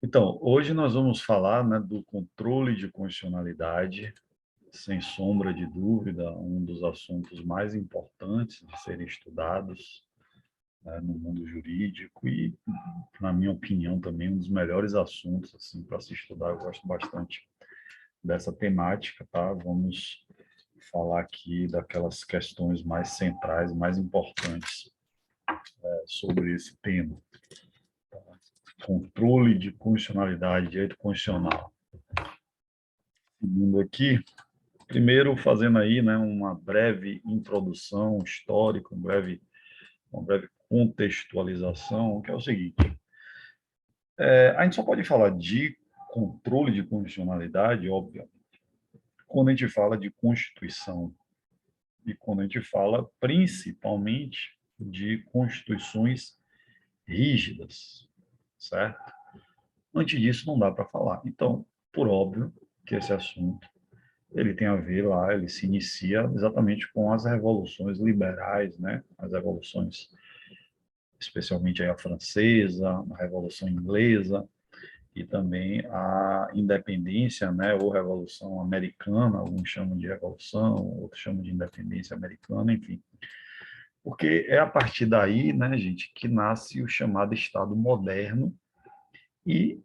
Então, hoje nós vamos falar, né, do controle de constitucionalidade, sem sombra de dúvida, um dos assuntos mais importantes de serem estudados, né, no mundo jurídico e, na minha opinião, também um dos melhores assuntos assim para se estudar. Eu gosto bastante dessa temática, tá? Vamos falar aqui daquelas questões mais centrais, mais importantes, sobre esse tema. Controle de constitucionalidade, direito constitucional. Seguindo aqui, primeiro, fazendo aí, né, uma breve introdução histórica, uma breve contextualização, que é o seguinte: a gente só pode falar de controle de constitucionalidade, óbvio, quando a gente fala de Constituição e quando a gente fala principalmente de constituições rígidas, certo? Antes disso, não dá para falar. Então, por óbvio que esse assunto ele tem a ver lá, ele se inicia exatamente com as revoluções liberais, né? As revoluções, especialmente aí a francesa, a Revolução Inglesa e também a independência, né? Ou Revolução Americana, alguns chamam de Revolução, outros chamam de Independência Americana, enfim. Porque é a partir daí, né, gente, que nasce o chamado Estado moderno e,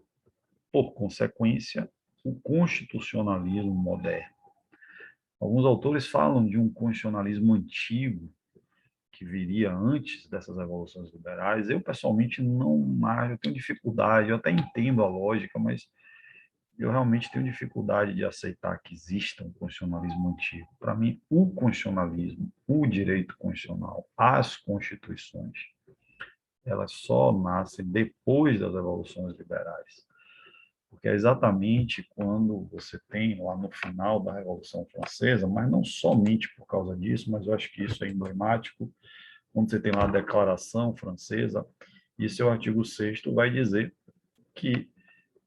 por consequência, o constitucionalismo moderno. Alguns autores falam de um constitucionalismo antigo, que viria antes dessas revoluções liberais. Eu, pessoalmente, não mais, eu tenho dificuldade, eu até entendo a lógica, mas eu realmente tenho dificuldade de aceitar que exista um constitucionalismo antigo. Para mim, o constitucionalismo, o direito constitucional, as constituições, elas só nascem depois das revoluções liberais. Porque é exatamente quando você tem lá no final da Revolução Francesa, mas não somente por causa disso, mas eu acho que isso é emblemático, quando você tem lá a Declaração Francesa, e seu artigo 6º vai dizer que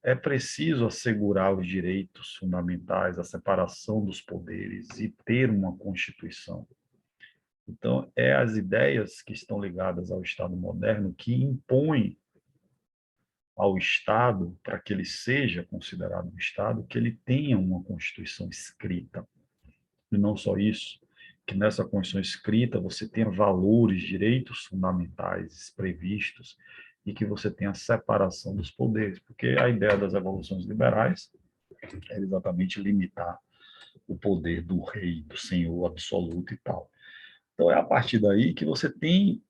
é preciso assegurar os direitos fundamentais, a separação dos poderes e ter uma Constituição. Então, é as ideias que estão ligadas ao Estado moderno que impõem ao Estado, para que ele seja considerado um Estado, que ele tenha uma Constituição escrita. E não só isso, que nessa Constituição escrita você tenha valores, direitos fundamentais previstos e que você tenha a separação dos poderes, porque a ideia das revoluções liberais é exatamente limitar o poder do rei, do senhor absoluto e tal. Então é a partir daí que você tem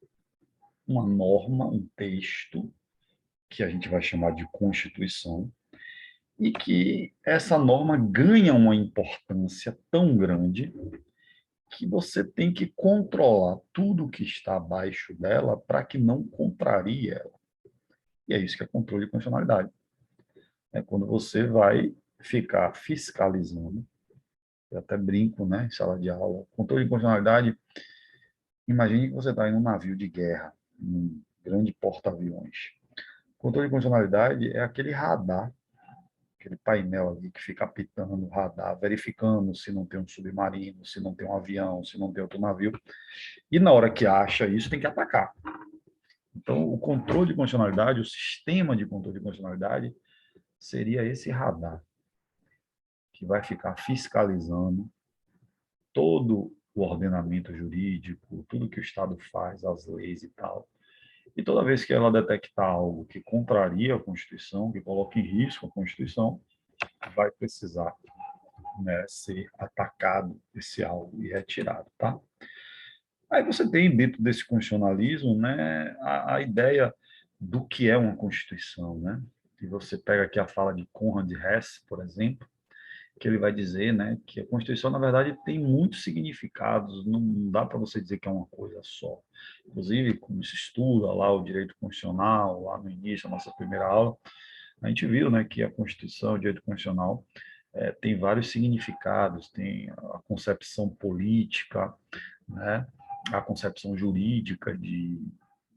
uma norma, um texto, que a gente vai chamar de Constituição, e que essa norma ganha uma importância tão grande que você tem que controlar tudo que está abaixo dela para que não contrarie ela. E é isso que é controle de constitucionalidade. É quando você vai ficar fiscalizando, eu até brinco, né, em sala de aula, controle de constitucionalidade, imagine que você está em um navio de guerra, um grande porta-aviões. Controle de constitucionalidade é aquele radar, aquele painel ali que fica apitando o radar, verificando se não tem um submarino, se não tem um avião, se não tem outro navio. E na hora que acha isso, tem que atacar. Então, o controle de constitucionalidade, o sistema de controle de constitucionalidade, seria esse radar, que vai ficar fiscalizando todo o ordenamento jurídico, tudo que o Estado faz, as leis e tal. E toda vez que ela detectar algo que contraria a Constituição, que coloque em risco a Constituição, vai precisar, né, ser atacado esse algo e retirado, tá? Aí você tem dentro desse constitucionalismo, né, a ideia do que é uma Constituição, né? E você pega aqui a fala de Conrad Hess, por exemplo, que ele vai dizer, né, que a Constituição, na verdade, tem muitos significados, não dá para você dizer que é uma coisa só. Inclusive, como se estuda lá o direito constitucional, lá no início da nossa primeira aula, a gente viu, né, que a Constituição, o direito constitucional, tem vários significados, tem a concepção política, né, a concepção jurídica de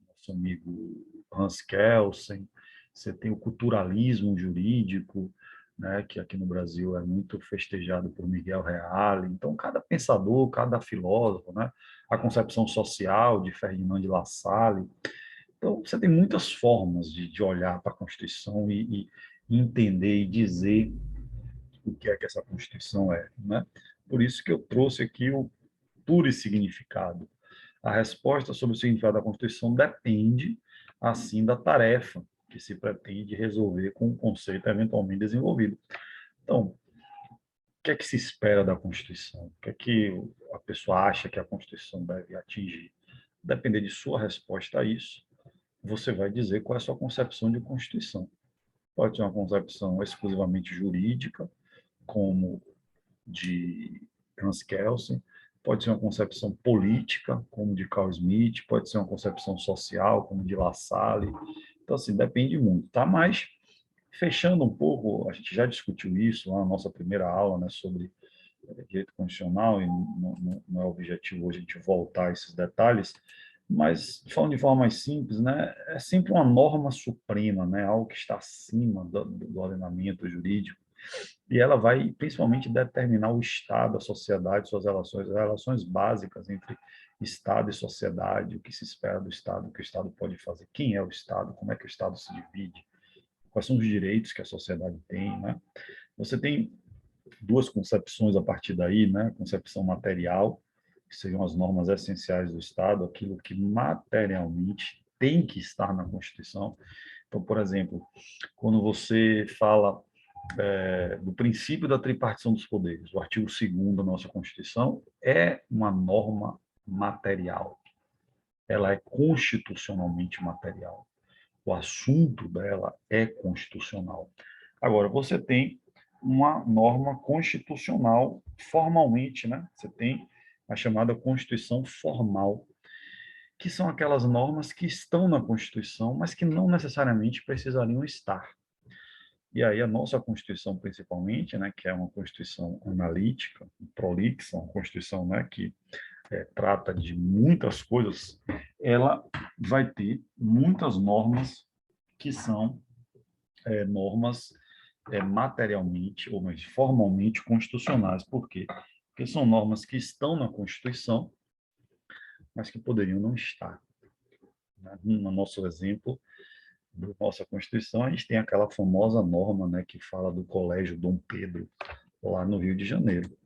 nosso amigo Hans Kelsen, você tem o culturalismo jurídico, né, que aqui no Brasil é muito festejado por Miguel Reale. Então, cada pensador, cada filósofo, né, a concepção social de Ferdinand de La Salle. Então, você tem muitas formas de olhar para a Constituição entender e dizer o que é que essa Constituição é, né? Por isso que eu trouxe aqui o plurisignificado. A resposta sobre o significado da Constituição depende, assim, da tarefa que se pretende resolver com o conceito eventualmente desenvolvido. Então, o que é que se espera da Constituição? O que é que a pessoa acha que a Constituição deve atingir? Depender de sua resposta a isso, você vai dizer qual é a sua concepção de Constituição. Pode ser uma concepção exclusivamente jurídica, como de Hans Kelsen, pode ser uma concepção política, como de Carl Smith, pode ser uma concepção social, como de La Salle. Então, assim, depende muito, tá? Mas, fechando um pouco, a gente já discutiu isso lá na nossa primeira aula, né, sobre direito constitucional, e não é objetivo hoje a gente voltar a esses detalhes, mas, falando de forma mais simples, né, é sempre uma norma suprema, né, algo que está acima do ordenamento jurídico, e ela vai principalmente determinar o Estado, a sociedade, suas relações, as relações básicas entre Estado e sociedade, o que se espera do Estado, o que o Estado pode fazer, quem é o Estado, como é que o Estado se divide, quais são os direitos que a sociedade tem, né? Você tem duas concepções a partir daí, né? Concepção material, que seriam as normas essenciais do Estado, aquilo que materialmente tem que estar na Constituição. Então, por exemplo, quando você fala do princípio da tripartição dos poderes, o artigo 2º da nossa Constituição é uma norma material. Ela é constitucionalmente material. O assunto dela é constitucional. Agora, você tem uma norma constitucional formalmente, né? Você tem a chamada Constituição formal, que são aquelas normas que estão na Constituição, mas que não necessariamente precisariam estar. E aí a nossa Constituição, principalmente, né, que é uma Constituição analítica, prolixa, uma Constituição, né, que trata de muitas coisas, ela vai ter muitas normas que são normas materialmente, ou mais formalmente constitucionais. Por quê? Porque são normas que estão na Constituição, mas que poderiam não estar. Né? No nosso exemplo, da nossa Constituição, a gente tem aquela famosa norma, né, que fala do Colégio Dom Pedro, lá no Rio de Janeiro.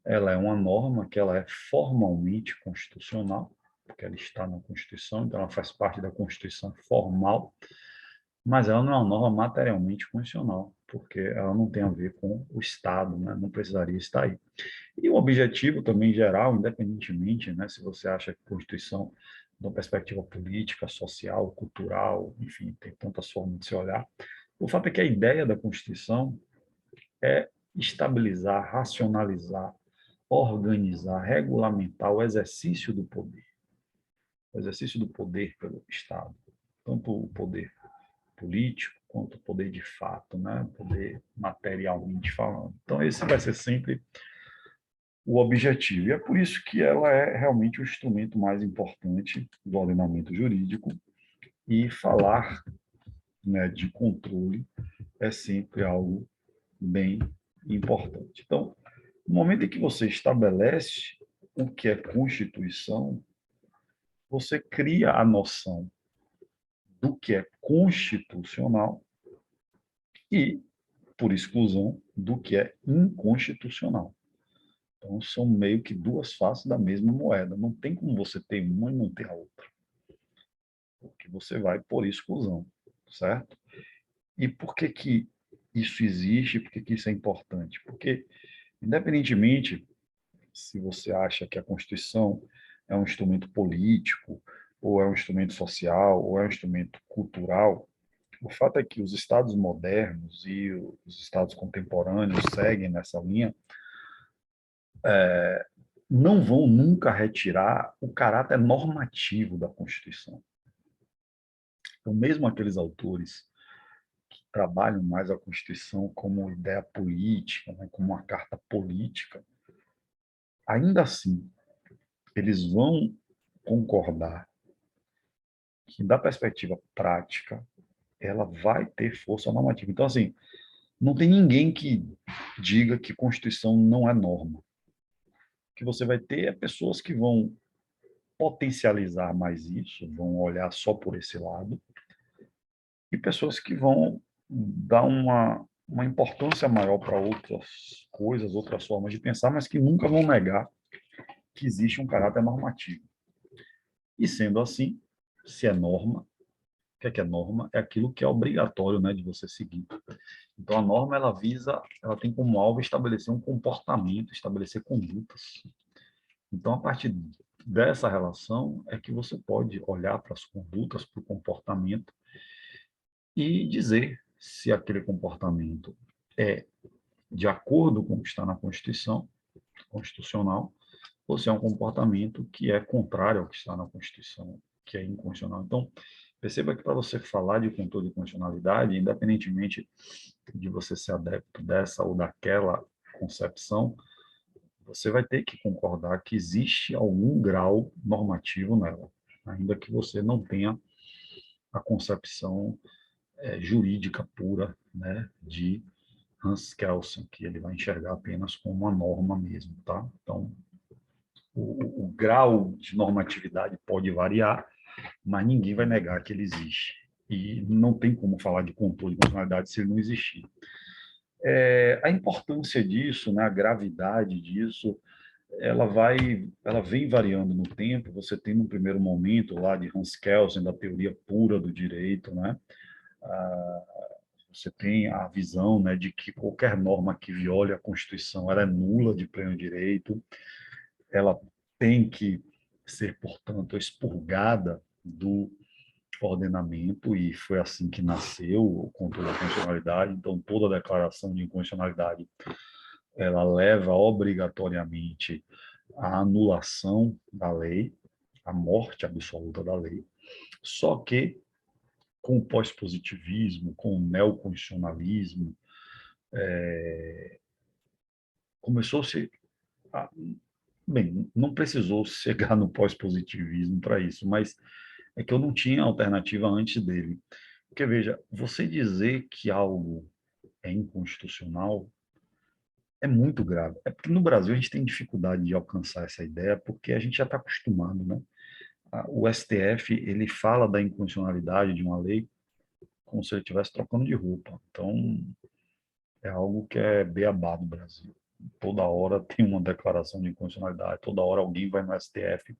Ela é uma norma que ela é formalmente constitucional, porque ela está na Constituição, então ela faz parte da Constituição formal, mas ela não é uma norma materialmente constitucional, porque ela não tem a ver com o Estado, né? Não precisaria estar aí. E o objetivo também geral, independentemente, né, se você acha que a Constituição, de uma perspectiva política, social, cultural, enfim, tem tantas formas de se olhar, o fato é que a ideia da Constituição é estabilizar, racionalizar, organizar, regulamentar o exercício do poder pelo Estado, tanto o poder político quanto o poder de fato, né? Poder materialmente falando. Então, esse vai ser sempre o objetivo. E é por isso que ela é realmente o instrumento mais importante do ordenamento jurídico, e falar, né, de controle é sempre algo bem importante. Então, no momento em que você estabelece o que é Constituição, você cria a noção do que é constitucional e, por exclusão, do que é inconstitucional. Então, são meio que duas faces da mesma moeda. Não tem como você ter uma e não ter a outra. Porque você vai por exclusão, certo? E por que que isso existe? Por que que isso é importante? Porque, independentemente se você acha que a Constituição é um instrumento político, ou é um instrumento social, ou é um instrumento cultural, o fato é que os estados modernos e os estados contemporâneos seguem nessa linha, não vão nunca retirar o caráter normativo da Constituição. Então, mesmo aqueles autores que trabalham mais a Constituição como ideia política, né, como uma carta política, ainda assim, eles vão concordar que, da perspectiva prática, ela vai ter força normativa. Então, assim, não tem ninguém que diga que Constituição não é norma. O que você vai ter é pessoas que vão potencializar mais isso, vão olhar só por esse lado, e pessoas que vão dá uma importância maior para outras coisas, outras formas de pensar, mas que nunca vão negar que existe um caráter normativo. E sendo assim, se é norma, o que é norma? É aquilo que é obrigatório, né, de você seguir. Então, a norma, ela visa, ela tem como alvo estabelecer um comportamento, estabelecer condutas. Então, a partir dessa relação é que você pode olhar para as condutas, para o comportamento e dizer se aquele comportamento é de acordo com o que está na Constituição, constitucional, ou se é um comportamento que é contrário ao que está na Constituição, que é inconstitucional. Então, perceba que para você falar de controle de constitucionalidade, independentemente de você ser adepto dessa ou daquela concepção, você vai ter que concordar que existe algum grau normativo nela, ainda que você não tenha a concepção jurídica pura, né, de Hans Kelsen, que ele vai enxergar apenas como uma norma mesmo, tá? Então, o grau de normatividade pode variar, mas ninguém vai negar que ele existe. E não tem como falar de controle de constitucionalidade se ele não existir. A importância disso, né, a gravidade disso, ela vem variando no tempo. Você tem no primeiro momento lá de Hans Kelsen, da teoria pura do direito, né? Você tem a visão, né, de que qualquer norma que viole a Constituição, ela é nula de pleno direito, ela tem que ser, portanto, expurgada do ordenamento, e foi assim que nasceu o controle da constitucionalidade. Então, toda declaração de inconstitucionalidade, ela leva obrigatoriamente à anulação da lei, à morte absoluta da lei. Só que, com o pós-positivismo, com o neoconstitucionalismo, começou-se a... Bem, não precisou chegar no pós-positivismo para isso, mas é que eu não tinha alternativa antes dele. Porque, veja, você dizer que algo é inconstitucional é muito grave. É porque no Brasil a gente tem dificuldade de alcançar essa ideia, porque a gente já está acostumado, né? O STF, ele fala da inconstitucionalidade de uma lei como se ele estivesse trocando de roupa. Então, é algo que é beabá do Brasil. Toda hora tem uma declaração de inconstitucionalidade, toda hora alguém vai no STF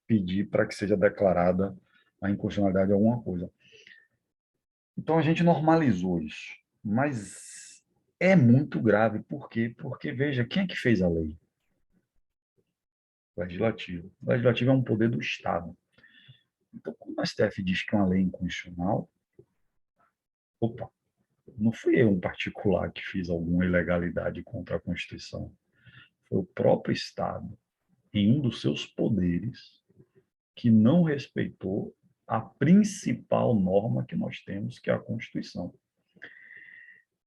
pedir para que seja declarada a inconstitucionalidade de alguma coisa. Então, a gente normalizou isso. Mas é muito grave. Por quê? Porque, veja, quem é que fez a lei? Legislativo. O legislativo é um poder do Estado. Então, quando o STF diz que uma lei é inconstitucional, opa, não fui eu, um particular, que fiz alguma ilegalidade contra a Constituição. Foi o próprio Estado, em um dos seus poderes, que não respeitou a principal norma que nós temos, que é a Constituição.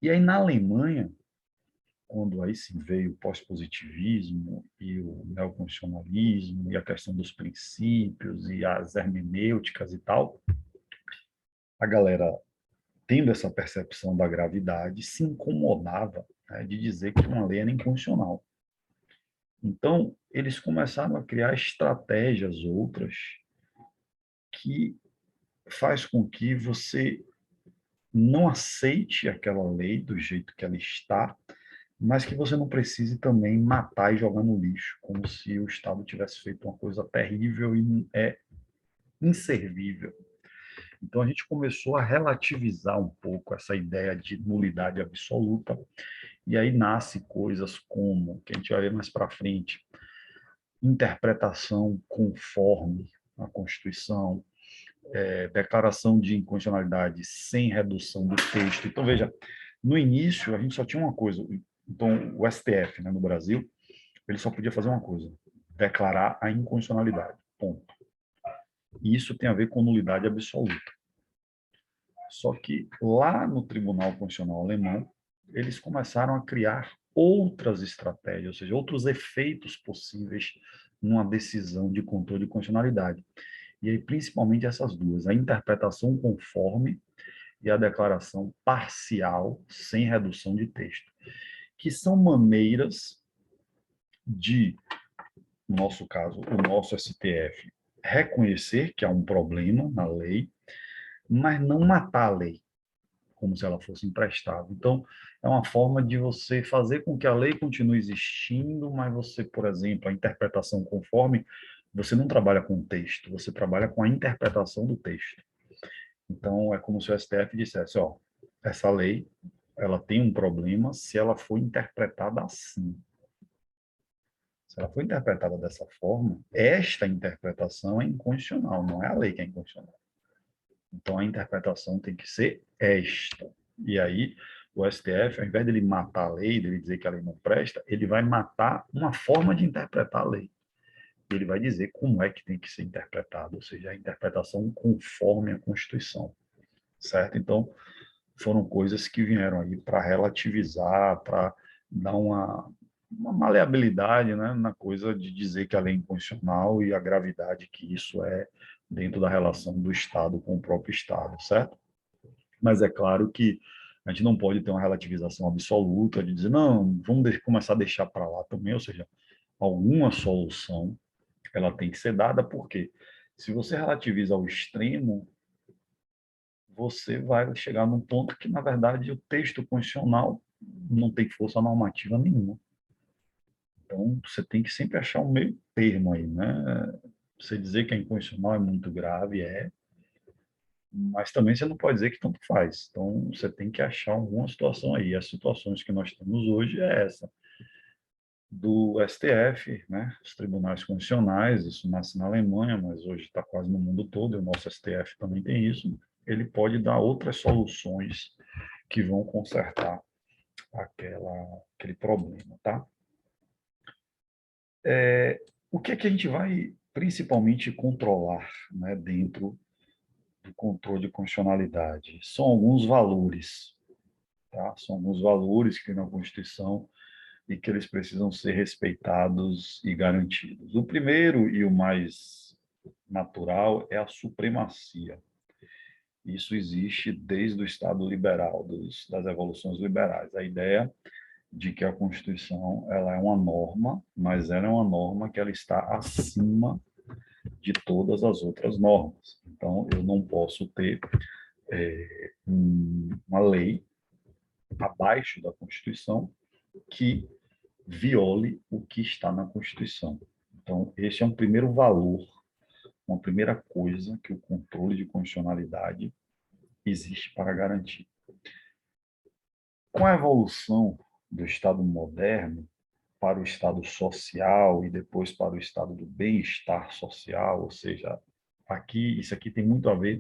E aí, na Alemanha, quando aí se veio o pós-positivismo e o neoconstitucionalismo e a questão dos princípios e as hermenêuticas e tal, a galera, tendo essa percepção da gravidade, se incomodava, né, de dizer que uma lei era inconstitucional. Então, eles começaram a criar estratégias outras que faz com que você não aceite aquela lei do jeito que ela está, mas que você não precise também matar e jogar no lixo, como se o Estado tivesse feito uma coisa terrível e inservível. Então, a gente começou a relativizar um pouco essa ideia de nulidade absoluta, e aí nasce coisas como, que a gente vai ver mais para frente, interpretação conforme a Constituição, declaração de inconstitucionalidade sem redução do texto. Então, veja, no início, a gente só tinha uma coisa. Então, o STF, né, no Brasil, ele só podia fazer uma coisa: declarar a inconstitucionalidade. Ponto. E isso tem a ver com nulidade absoluta. Só que lá no Tribunal Constitucional Alemão, eles começaram a criar outras estratégias, ou seja, outros efeitos possíveis numa decisão de controle de constitucionalidade. E aí, principalmente essas duas, a interpretação conforme e a declaração parcial, sem redução de texto, que são maneiras de, no nosso caso, o nosso STF, reconhecer que há um problema na lei, mas não matar a lei, como se ela fosse emprestável. Então, é uma forma de você fazer com que a lei continue existindo, mas você, por exemplo, a interpretação conforme, você não trabalha com o texto, você trabalha com a interpretação do texto. Então, é como se o STF dissesse, ó, essa lei, ela tem um problema se ela for interpretada assim. Se ela for interpretada dessa forma, esta interpretação é inconstitucional, não é a lei que é inconstitucional. Então, a interpretação tem que ser esta. E aí, o STF, ao invés de ele matar a lei, de ele dizer que a lei não presta, ele vai matar uma forma de interpretar a lei. Ele vai dizer como é que tem que ser interpretado, ou seja, a interpretação conforme a Constituição, certo? Então, foram coisas que vieram aí para relativizar, para dar uma maleabilidade, né, na coisa de dizer que a lei é inconstitucional e a gravidade que isso é dentro da relação do Estado com o próprio Estado, certo? Mas é claro que a gente não pode ter uma relativização absoluta de dizer, não, vamos começar a deixar para lá também, ou seja, alguma solução ela tem que ser dada, porque se você relativiza ao extremo, você vai chegar num ponto que, na verdade, o texto constitucional não tem força normativa nenhuma. Então, você tem que sempre achar um meio termo aí, né? Você dizer que é inconstitucional é muito grave, mas também você não pode dizer que tanto faz. Então, você tem que achar alguma situação aí. As situações que nós temos hoje é essa, do STF, né? Os tribunais constitucionais, isso nasce na Alemanha, mas hoje está quase no mundo todo, e o nosso STF também tem isso. Ele pode dar outras soluções que vão consertar aquele problema, tá? O que é que a gente vai principalmente controlar, né, dentro do controle de constitucionalidade? São alguns valores, tá? São alguns valores que tem na Constituição e que eles precisam ser respeitados e garantidos. O primeiro e o mais natural é a supremacia. Isso existe desde o Estado liberal, das revoluções liberais. A ideia de que a Constituição ela é uma norma, mas ela é uma norma que ela está acima de todas as outras normas. Então, eu não posso ter uma lei abaixo da Constituição que viole o que está na Constituição. Então, esse é um primeiro valor, uma primeira coisa que o controle de constitucionalidade existe para garantir. Com a evolução do Estado moderno para o Estado social e depois para o Estado do bem-estar social, ou seja, isso aqui tem muito a ver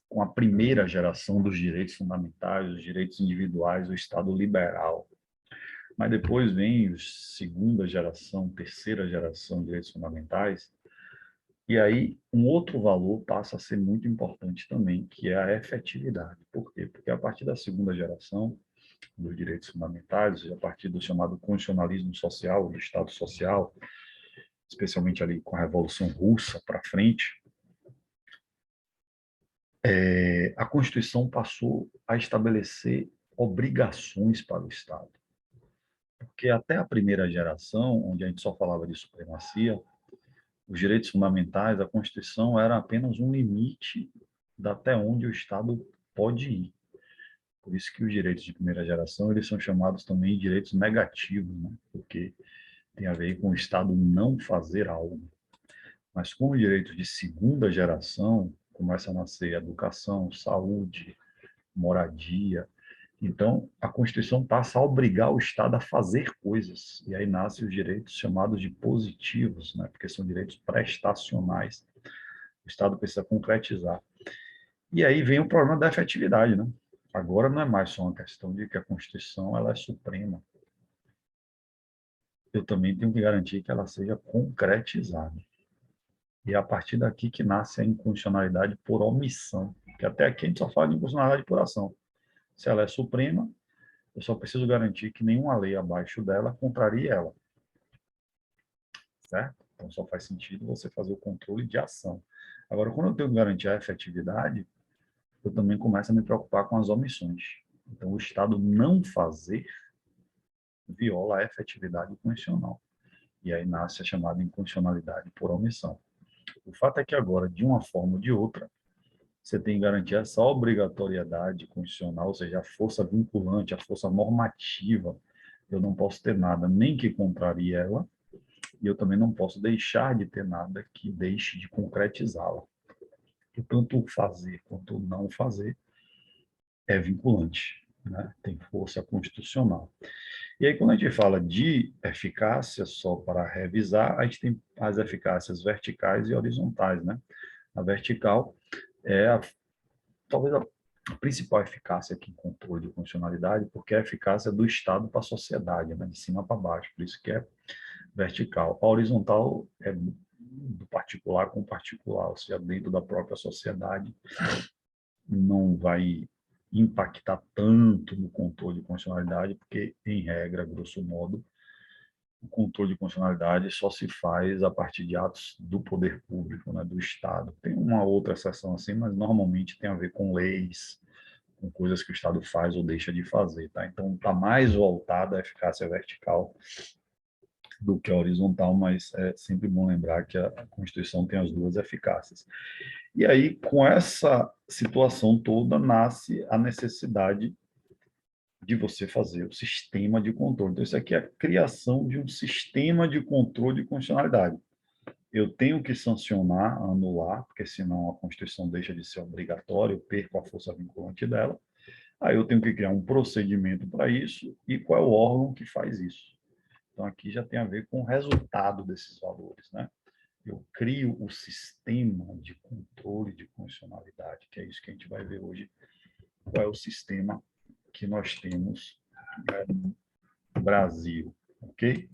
com a primeira geração dos direitos fundamentais, os direitos individuais, o Estado liberal. Mas depois vem a segunda geração, terceira geração de direitos fundamentais, e aí um outro valor passa a ser muito importante também, que é a efetividade. Por quê? Porque a partir da segunda geração dos direitos fundamentais, a partir do chamado constitucionalismo social, do Estado social, especialmente ali com a Revolução Russa para frente, a Constituição passou a estabelecer obrigações para o Estado. Porque até a primeira geração, onde a gente só falava de supremacia, os direitos fundamentais, a Constituição era apenas um limite até onde o Estado pode ir. Por isso que os direitos de primeira geração, eles são chamados também de direitos negativos, né? Porque tem a ver com o Estado não fazer algo. Mas com os direitos de segunda geração, começa a nascer educação, saúde, moradia. Então, a Constituição passa a obrigar o Estado a fazer coisas. E aí nascem os direitos chamados de positivos, né? Porque são direitos prestacionais. O Estado precisa concretizar. E aí vem o problema da efetividade, né? Agora não é mais só uma questão de que a Constituição ela é suprema. Eu também tenho que garantir que ela seja concretizada. E é a partir daqui que nasce a inconstitucionalidade por omissão. Que até aqui a gente só fala de inconstitucionalidade por ação. Se ela é suprema, eu só preciso garantir que nenhuma lei abaixo dela contrarie ela. Certo? Então só faz sentido você fazer o controle de ação. Agora, quando eu tenho que garantir a efetividade, eu também começo a me preocupar com as omissões. Então, o Estado não fazer viola a efetividade constitucional. E aí nasce a chamada inconstitucionalidade por omissão. O fato é que agora, de uma forma ou de outra, você tem que garantir essa obrigatoriedade constitucional, ou seja, a força vinculante, a força normativa. Eu não posso ter nada nem que contrarie ela, e eu também não posso deixar de ter nada que deixe de concretizá-la. E tanto fazer quanto não fazer é vinculante, né? Tem força constitucional. E aí, quando a gente fala de eficácia, só para revisar, a gente tem as eficácias verticais e horizontais, né? A vertical é talvez a principal eficácia aqui em controle de funcionalidade, porque é a eficácia do Estado para a sociedade, né? De cima para baixo, por isso que é vertical. A horizontal é do particular com o particular, ou seja, dentro da própria sociedade, não vai impactar tanto no controle de constitucionalidade, porque, em regra, grosso modo, o controle de constitucionalidade só se faz a partir de atos do poder público, né, do Estado. Tem uma outra exceção assim, mas normalmente tem a ver com leis, com coisas que o Estado faz ou deixa de fazer. Tá? Então, está mais voltada à eficácia vertical do que a horizontal, mas é sempre bom lembrar que a Constituição tem as duas eficácias. E aí, com essa situação toda, nasce a necessidade de você fazer o sistema de controle. Então, isso aqui é a criação de um sistema de controle de constitucionalidade. Eu tenho que sancionar, anular, porque senão a Constituição deixa de ser obrigatória, eu perco a força vinculante dela. Aí eu tenho que criar um procedimento para isso e qual é o órgão que faz isso. Então, aqui já tem a ver com o resultado desses valores, né? Eu crio o sistema de controle de constitucionalidade, que é isso que a gente vai ver hoje, qual é o sistema que nós temos no Brasil, ok?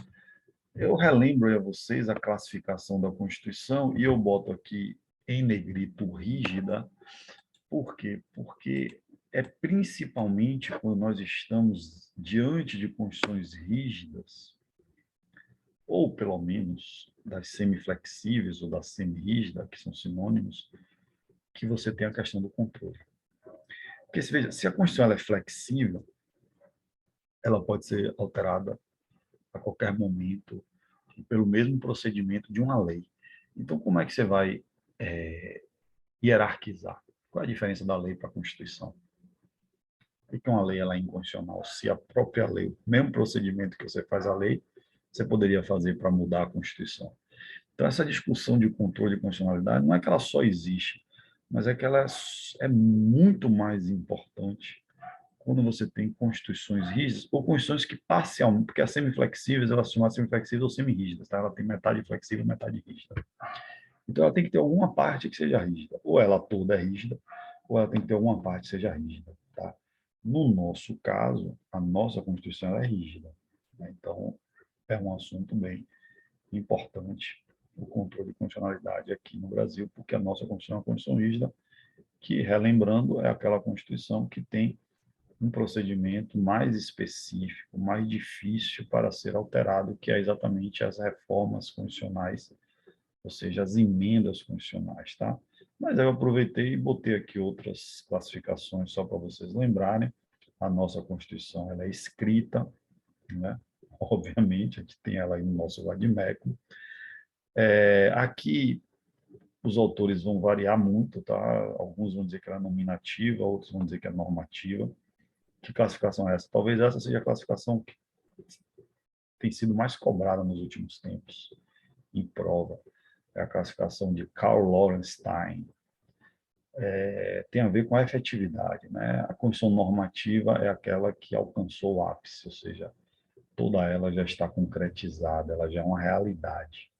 Eu relembro a vocês a classificação da Constituição e eu boto aqui em negrito rígida, por quê? Porque é principalmente quando nós estamos diante de constituições rígidas, ou pelo menos das semiflexíveis ou da semirrígida, que são sinônimos, que você tem a questão do controle. Porque, veja, se a Constituição ela é flexível, ela pode ser alterada a qualquer momento, pelo mesmo procedimento de uma lei. Então, como é que você vai hierarquizar? Qual é a diferença da lei para a Constituição? Por que uma lei ela é inconstitucional? Se a própria lei, o mesmo procedimento que você faz a lei, você poderia fazer para mudar a Constituição. Então, essa discussão de controle de constitucionalidade não é que ela só existe, mas é que ela é muito mais importante quando você tem constituições rígidas ou constituições que parcialmente, porque as semiflexíveis, elas são semiflexíveis ou semirrígidas, tá? Ela tem metade flexível e metade rígida. Então, ela tem que ter alguma parte que seja rígida. Ou ela toda é rígida, ou ela tem que ter alguma parte que seja rígida, tá? No nosso caso, a nossa Constituição é rígida, né? Então, é um assunto bem importante o controle de constitucionalidade aqui no Brasil, porque a nossa Constituição é uma Constituição rígida, que, relembrando, é aquela Constituição que tem um procedimento mais específico, mais difícil para ser alterado, que é exatamente as reformas constitucionais, ou seja, as emendas constitucionais, tá? Mas eu aproveitei e botei aqui outras classificações só para vocês lembrarem. A nossa Constituição ela é escrita, né? Obviamente, a gente tem ela aí no nosso vadimécum. Aqui os autores vão variar muito, tá? Alguns vão dizer que ela é nominativa, outros vão dizer que é normativa. Que classificação é essa? Talvez essa seja a classificação que tem sido mais cobrada nos últimos tempos em prova. É a classificação de Karl Lorenstein. Tem a ver com a efetividade, né? A condição normativa é aquela que alcançou o ápice, ou seja, toda ela já está concretizada, ela já é uma realidade.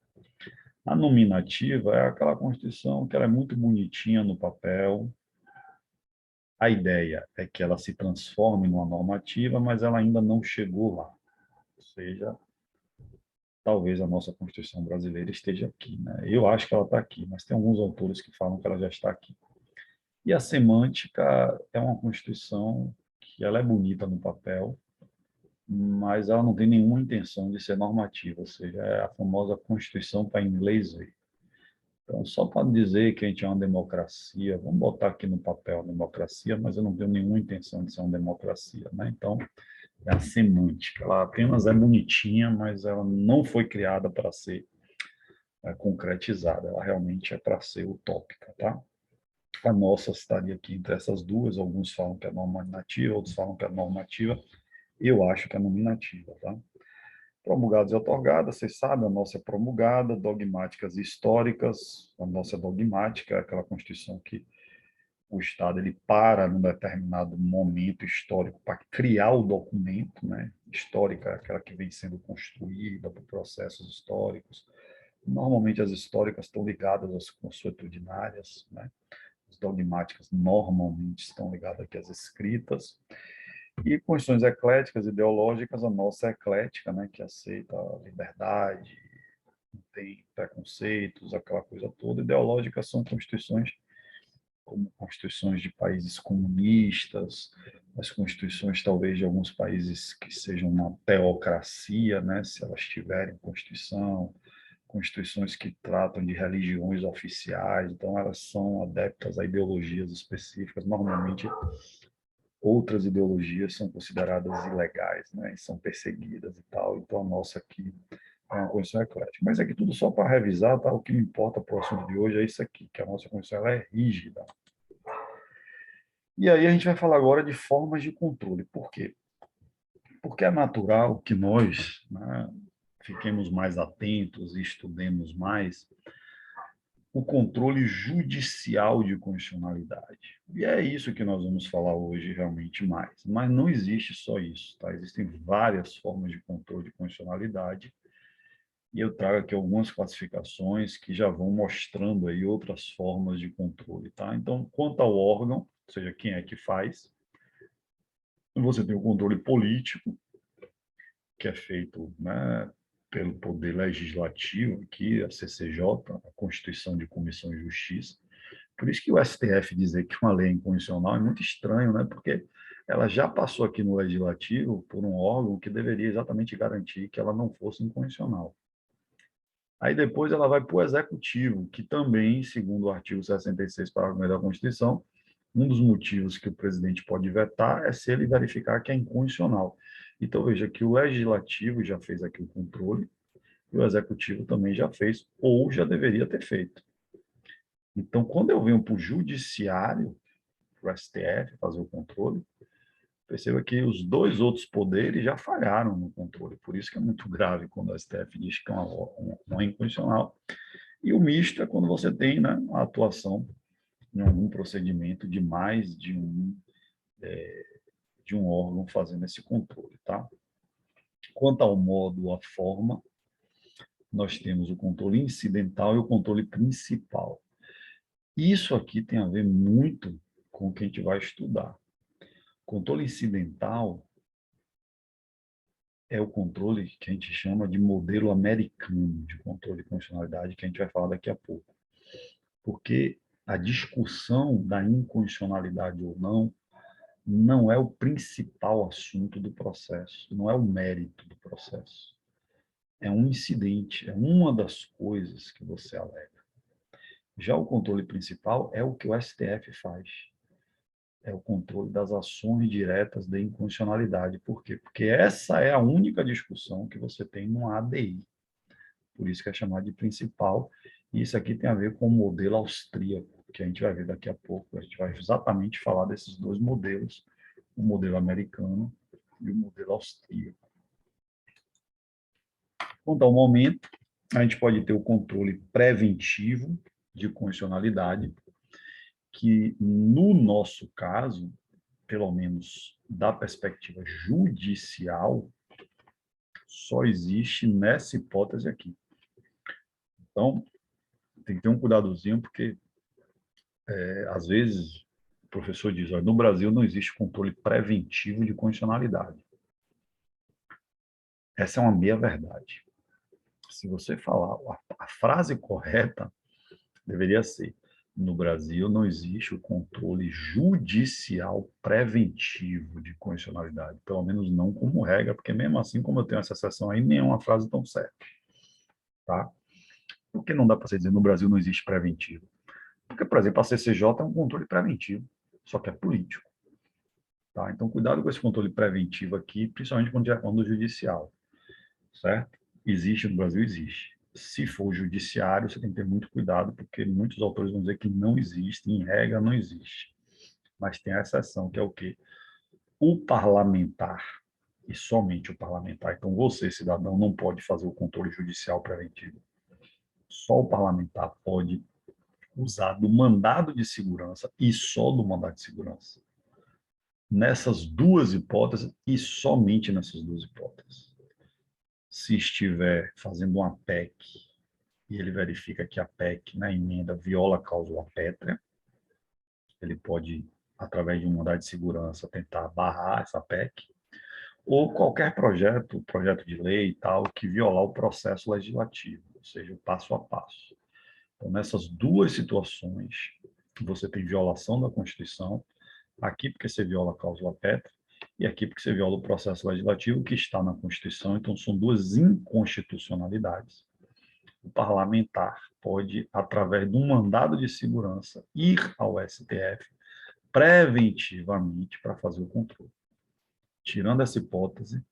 A nominativa é aquela Constituição que ela é muito bonitinha no papel. A ideia é que ela se transforme numa normativa, mas ela ainda não chegou lá. Ou seja, talvez a nossa Constituição brasileira esteja aqui, né? Eu acho que ela está aqui, mas tem alguns autores que falam que ela já está aqui. E a semântica é uma Constituição que ela é bonita no papel, mas ela não tem nenhuma intenção de ser normativa, ou seja, é a famosa Constituição para inglês ver. Então, só para dizer que a gente é uma democracia, vamos botar aqui no papel democracia, mas eu não tenho nenhuma intenção de ser uma democracia, né? Então, é a semântica. Ela apenas é bonitinha, mas ela não foi criada para ser concretizada. Ela realmente é para ser utópica, tá? A nossa estaria aqui entre essas duas. Alguns falam que é nominativa, outros falam que é normativa. Eu acho que é nominativa, tá? Promulgadas e otorgadas, vocês sabem, a nossa é promulgada, dogmáticas e históricas. A nossa é dogmática, é aquela Constituição que o Estado ele para num determinado momento histórico para criar o documento, né? Histórica é aquela que vem sendo construída por processos históricos. Normalmente as históricas estão ligadas às consuetudinárias, né? As dogmáticas normalmente estão ligadas aqui às escritas. E constituições ecléticas, ideológicas, a nossa é eclética, né? Que aceita a liberdade, não tem preconceitos, aquela coisa toda. Ideológicas são constituições como constituições de países comunistas, as constituições talvez de alguns países que sejam uma teocracia, né, se elas tiverem constituição, constituições que tratam de religiões oficiais, então elas são adeptas a ideologias específicas, normalmente outras ideologias são consideradas ilegais, né, e são perseguidas e tal, então a nossa aqui é uma Constituição eclética. Mas aqui tudo só para revisar, tá? O que me importa para o assunto de hoje é isso aqui, que a nossa Constituição ela é rígida. E aí a gente vai falar agora de formas de controle. Por quê? Porque é natural que nós, né, fiquemos mais atentos e estudemos mais o controle judicial de constitucionalidade. E é isso que nós vamos falar hoje realmente mais. Mas não existe só isso, tá? Existem várias formas de controle de constitucionalidade e eu trago aqui algumas classificações que já vão mostrando aí outras formas de controle, tá? Então, quanto ao órgão, ou seja, quem é que faz, você tem o controle político, que é feito, né, pelo Poder Legislativo, aqui, a CCJ, a Constituição de Comissão de Justiça. Por isso que o STF dizer que uma lei é inconstitucional é muito estranho, né? Porque ela já passou aqui no Legislativo por um órgão que deveria exatamente garantir que ela não fosse inconstitucional. Aí depois ela vai para o Executivo, que também, segundo o artigo 66, parágrafo 1 da Constituição, um dos motivos que o presidente pode vetar é se ele verificar que é inconstitucional. Então, veja que o Legislativo já fez aqui o controle e o Executivo também já fez, ou já deveria ter feito. Então, quando eu venho para o Judiciário, para o STF, fazer o controle, perceba que os dois outros poderes já falharam no controle. Por isso que é muito grave quando o STF diz que é uma inconstitucional. E o misto é quando você tem, né, a atuação em algum procedimento de mais de um órgão fazendo esse controle, tá? Quanto ao modo, a forma, nós temos o controle incidental e o controle principal. Isso aqui tem a ver muito com o que a gente vai estudar. Controle incidental é o controle que a gente chama de modelo americano de controle de constitucionalidade, que a gente vai falar daqui a pouco. Porque a discussão da inconstitucionalidade ou não é o principal assunto do processo, não é o mérito do processo. É um incidente, é uma das coisas que você alega. Já o controle principal é o que o STF faz. É o controle das ações diretas de inconstitucionalidade. Por quê? Porque essa é a única discussão que você tem no ADI. Por isso que é chamado de principal. E isso aqui tem a ver com o modelo austríaco, que a gente vai ver daqui a pouco. A gente vai exatamente falar desses dois modelos, o modelo americano e o modelo austríaco. Quanto ao momento, a gente pode ter o controle preventivo de constitucionalidade, que no nosso caso, pelo menos da perspectiva judicial, só existe nessa hipótese aqui. Então, tem que ter um cuidadozinho, porque às vezes o professor diz, olha, no Brasil não existe controle preventivo de constitucionalidade. Essa é uma meia-verdade. Se você falar a frase correta, deveria ser: no Brasil não existe o controle judicial preventivo de constitucionalidade, pelo menos não como regra, porque mesmo assim, como eu tenho essa exceção aí, nenhuma frase tão certa, tá? Por que não dá para você dizer no Brasil não existe preventivo? Porque, por exemplo, a CCJ é um controle preventivo, só que é político, tá? Então, cuidado com esse controle preventivo aqui, principalmente quando estiver falando do judicial, certo? Existe no Brasil? Existe. Se for judiciário, você tem que ter muito cuidado, porque muitos autores vão dizer que não existe, em regra não existe. Mas tem a exceção, que é o quê? O parlamentar, e somente o parlamentar. Então, você, cidadão, não pode fazer o controle judicial preventivo. Só o parlamentar pode usar do mandado de segurança e só do mandado de segurança. Nessas duas hipóteses e somente nessas duas hipóteses. Se estiver fazendo uma PEC e ele verifica que a PEC, na emenda, viola a cláusula pétrea, ele pode, através de um mandado de segurança, tentar barrar essa PEC, ou qualquer projeto de lei e tal, que violar o processo legislativo, ou seja, o passo a passo. Então, nessas duas situações, você tem violação da Constituição, aqui porque você viola a cláusula pétrea, e aqui porque você viola o processo legislativo que está na Constituição, então são duas inconstitucionalidades. O parlamentar pode, através de um mandado de segurança, ir ao STF preventivamente para fazer o controle. Tirando essa hipótese,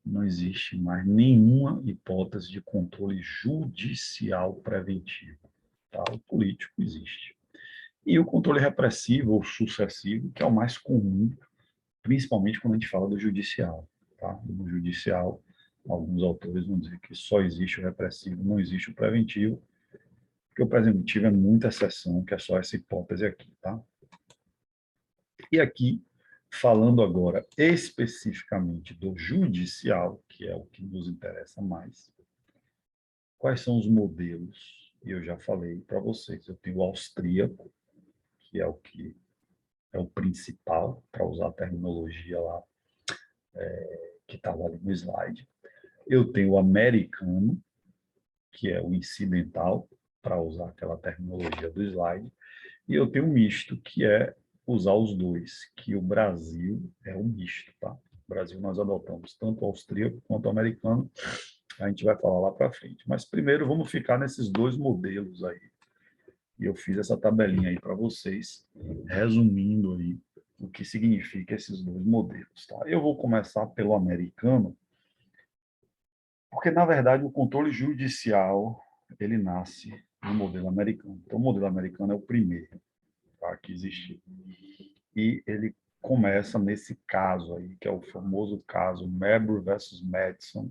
não existe mais nenhuma hipótese de controle judicial preventivo. Tá? O político existe. E o controle repressivo ou sucessivo, que é o mais comum, principalmente quando a gente fala do judicial. Tá? No judicial, alguns autores vão dizer que só existe o repressivo, não existe o preventivo, porque o preventivo é muita exceção, que é só essa hipótese aqui. Tá? E aqui, falando agora especificamente do judicial, que é o que nos interessa mais, quais são os modelos? E eu já falei para vocês, eu tenho o austríaco, que é o que é o principal, para usar a terminologia lá que estava ali no slide. Eu tenho o americano, que é o incidental, para usar aquela terminologia do slide. E eu tenho o misto, que é usar os dois, que o Brasil é um misto, tá? No Brasil nós adotamos tanto o austríaco quanto o americano, a gente vai falar lá para frente. Mas primeiro vamos ficar nesses dois modelos aí. E eu fiz essa tabelinha aí para vocês, resumindo aí o que significa esses dois modelos, tá? Eu vou começar pelo americano, porque na verdade o controle judicial, ele nasce no modelo americano. Então o modelo americano é o primeiro, tá, que existiu. E ele começa nesse caso aí, que é o famoso caso Marbury versus Madison,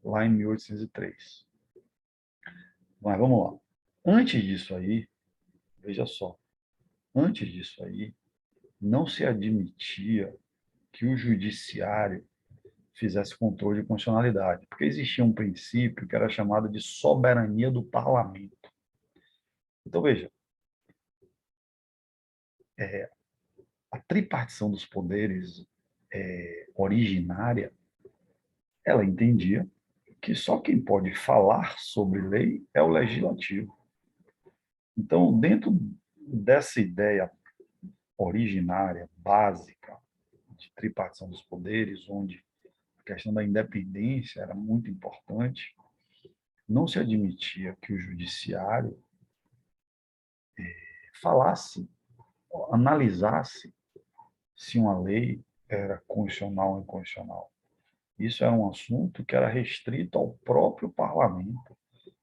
lá em 1803. Mas vamos lá. Antes disso aí, veja só, antes disso aí, não se admitia que o judiciário fizesse controle de constitucionalidade, porque existia um princípio que era chamado de soberania do parlamento. Então, veja, a tripartição dos poderes originária, ela entendia que só quem pode falar sobre lei é o legislativo. Então, dentro dessa ideia originária, básica, de tripartição dos poderes, onde a questão da independência era muito importante, não se admitia que o judiciário falasse, analisasse se uma lei era constitucional ou inconstitucional. Isso era um assunto que era restrito ao próprio parlamento.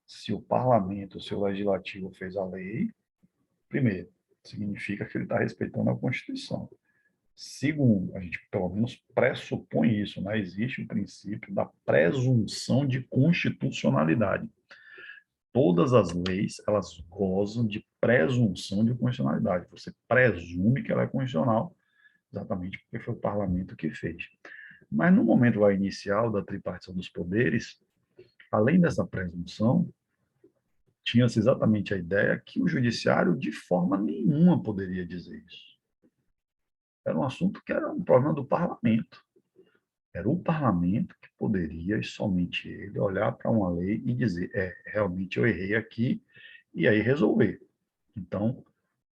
Se o parlamento, se o legislativo fez a lei, primeiro, significa que ele está respeitando a Constituição. Segundo, a gente pelo menos pressupõe isso, né? Existe o princípio da presunção de constitucionalidade. Todas as leis, elas gozam de presunção de constitucionalidade. Você presume que ela é constitucional, exatamente porque foi o parlamento que fez. Mas no momento lá inicial da tripartição dos poderes, além dessa presunção, tinha-se exatamente a ideia que o judiciário de forma nenhuma poderia dizer isso. Era um assunto que era um problema do parlamento. Era o parlamento que poderia, e somente ele, olhar para uma lei e dizer, realmente eu errei aqui, e aí resolver. Então,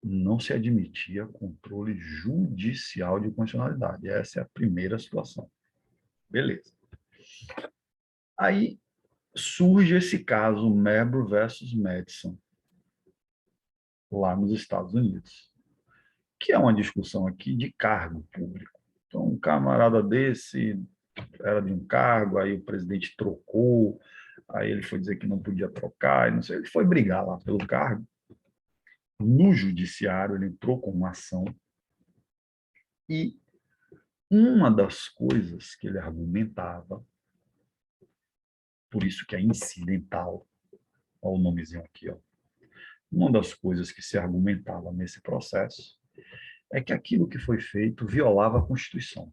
não se admitia controle judicial de constitucionalidade. Essa é a primeira situação. Beleza. Aí surge esse caso Marbury versus Madison, lá nos Estados Unidos, que é uma discussão aqui de cargo público. Então, um camarada desse era de um cargo, aí o presidente trocou, Aí ele foi dizer que não podia trocar, e não sei, ele foi brigar lá pelo cargo. No judiciário, ele entrou com uma ação e uma das coisas que ele argumentava, por isso que é incidental, olha o nomezinho aqui, ó. Uma das coisas que se argumentava nesse processo é que aquilo que foi feito violava a Constituição.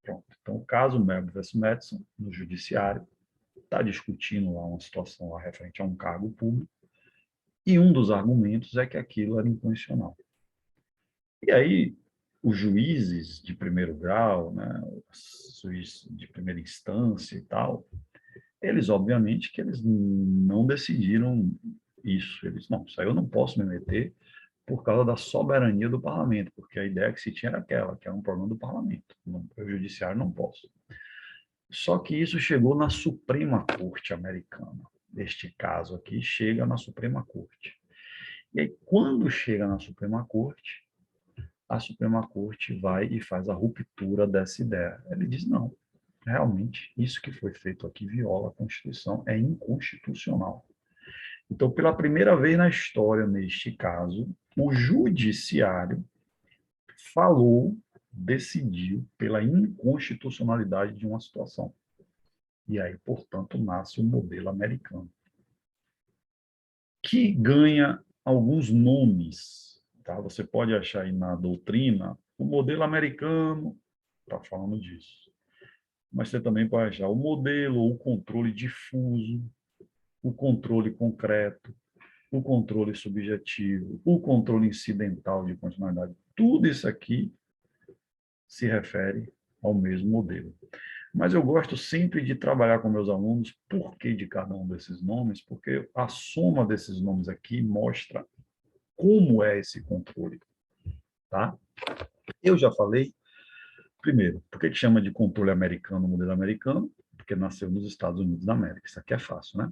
Pronto. Então, o caso Melbo versus Madison, no judiciário, está discutindo lá uma situação lá referente a um cargo público, e um dos argumentos é que aquilo era inconstitucional. E aí, os juízes de primeiro grau, né, os juízes de primeira instância e tal, eles, obviamente, que eles não decidiram isso. Eles, não, isso aí eu não posso me meter por causa da soberania do parlamento, porque a ideia que se tinha era aquela, que era um problema do parlamento. O judiciário não posso. Só que isso chegou na Suprema Corte americana. Este caso aqui chega na Suprema Corte. E aí, quando chega na Suprema Corte, a Suprema Corte vai e faz a ruptura dessa ideia. Ele diz, não, realmente, isso que foi feito aqui viola a Constituição, é inconstitucional. Então, pela primeira vez na história, neste caso, o judiciário falou, decidiu pela inconstitucionalidade de uma situação. E aí, portanto, nasce o modelo americano, que ganha alguns nomes. Tá? Você pode achar aí na doutrina, o modelo americano está falando disso. Mas você também pode achar o modelo ou o controle difuso, o controle concreto, o controle subjetivo, o controle incidental de continuidade. Tudo isso aqui se refere ao mesmo modelo. Mas eu gosto sempre de trabalhar com meus alunos por que de cada um desses nomes, porque a soma desses nomes aqui mostra como é esse controle, tá? Eu já falei, primeiro, por que chama de controle americano, modelo americano? Porque nasceu nos Estados Unidos da América. Isso aqui é fácil, né?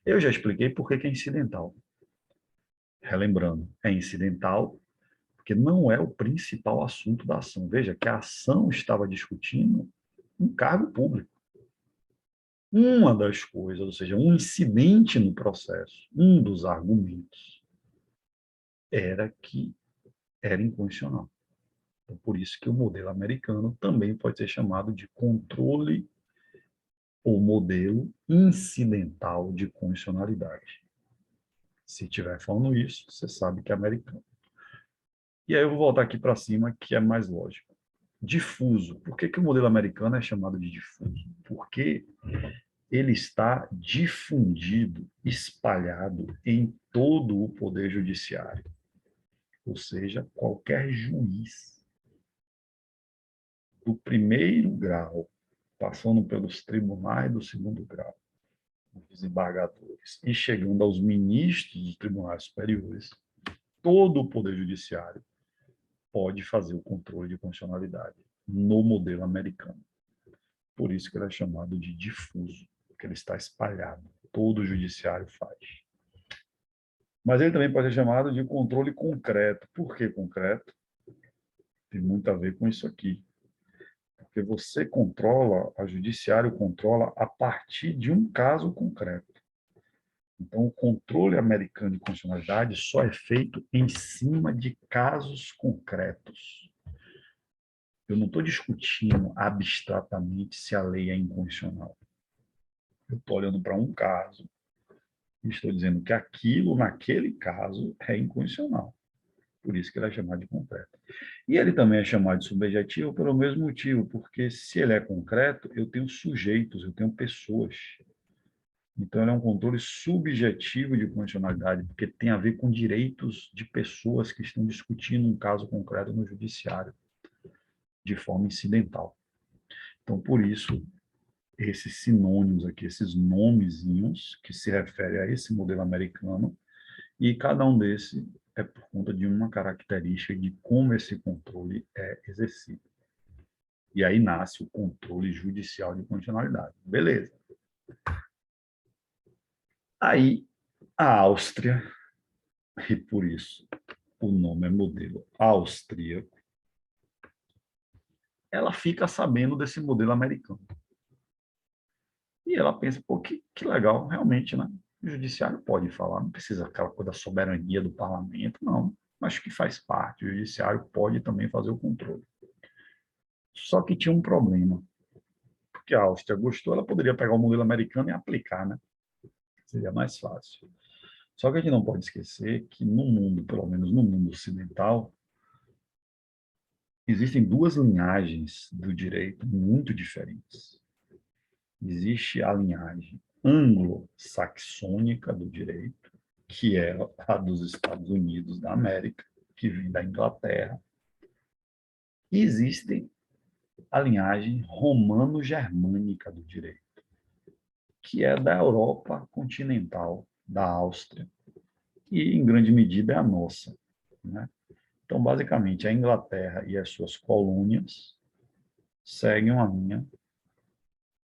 Eu já expliquei por que é incidental. Relembrando, é incidental porque não é o principal assunto da ação. Veja que a ação estava discutindo um cargo público. Uma das coisas, ou seja, um incidente no processo, um dos argumentos, era que era inconstitucional. Então, por isso que o modelo americano também pode ser chamado de controle ou modelo incidental de constitucionalidade. Se estiver falando isso, você sabe que é americano. E aí eu vou voltar aqui para cima, que é mais lógico. Difuso. Por que o modelo americano é chamado de difuso? Porque ele está difundido, espalhado em todo o poder judiciário. Ou seja, qualquer juiz do primeiro grau, passando pelos tribunais do segundo grau, os desembargadores, e chegando aos ministros dos tribunais superiores, todo o poder judiciário pode fazer o controle de constitucionalidade no modelo americano. Por isso que ele é chamado de difuso, porque ele está espalhado. Todo o judiciário faz. Mas ele também pode ser chamado de controle concreto. Por que concreto? Tem muito a ver com isso aqui. Porque você controla, a judiciário controla a partir de um caso concreto. Então, o controle americano de constitucionalidade só é feito em cima de casos concretos. Eu não estou discutindo abstratamente se a lei é inconstitucional. Eu estou olhando para um caso e estou dizendo que aquilo, naquele caso, é inconstitucional. Por isso que ele é chamado de concreto. E ele também é chamado de subjetivo pelo mesmo motivo, porque se ele é concreto, eu tenho sujeitos, eu tenho pessoas. Então, ele é um controle subjetivo de constitucionalidade, porque tem a ver com direitos de pessoas que estão discutindo um caso concreto no judiciário, de forma incidental. Então, por isso, esses sinônimos aqui, esses nomezinhos que se referem a esse modelo americano, e cada um desses é por conta de uma característica de como esse controle é exercido. E aí nasce o controle judicial de constitucionalidade. Beleza. Aí, a Áustria, e por isso o nome é modelo austríaco, ela fica sabendo desse modelo americano. E ela pensa, pô, que legal, realmente, né? O judiciário pode falar, não precisa aquela coisa da soberania do parlamento, não. Acho que faz parte, o judiciário pode também fazer o controle. Só que tinha um problema, porque a Áustria gostou, ela poderia pegar o modelo americano e aplicar, né? Seria mais fácil. Só que a gente não pode esquecer que no mundo, pelo menos no mundo ocidental, existem duas linhagens do direito muito diferentes. Existe a linhagem anglo-saxônica do direito, que é a dos Estados Unidos da América, que vem da Inglaterra, e existe a linhagem romano-germânica do direito, que é da Europa continental, da Áustria, e em grande medida é a nossa, né? Então, basicamente, a Inglaterra e as suas colônias seguem uma linha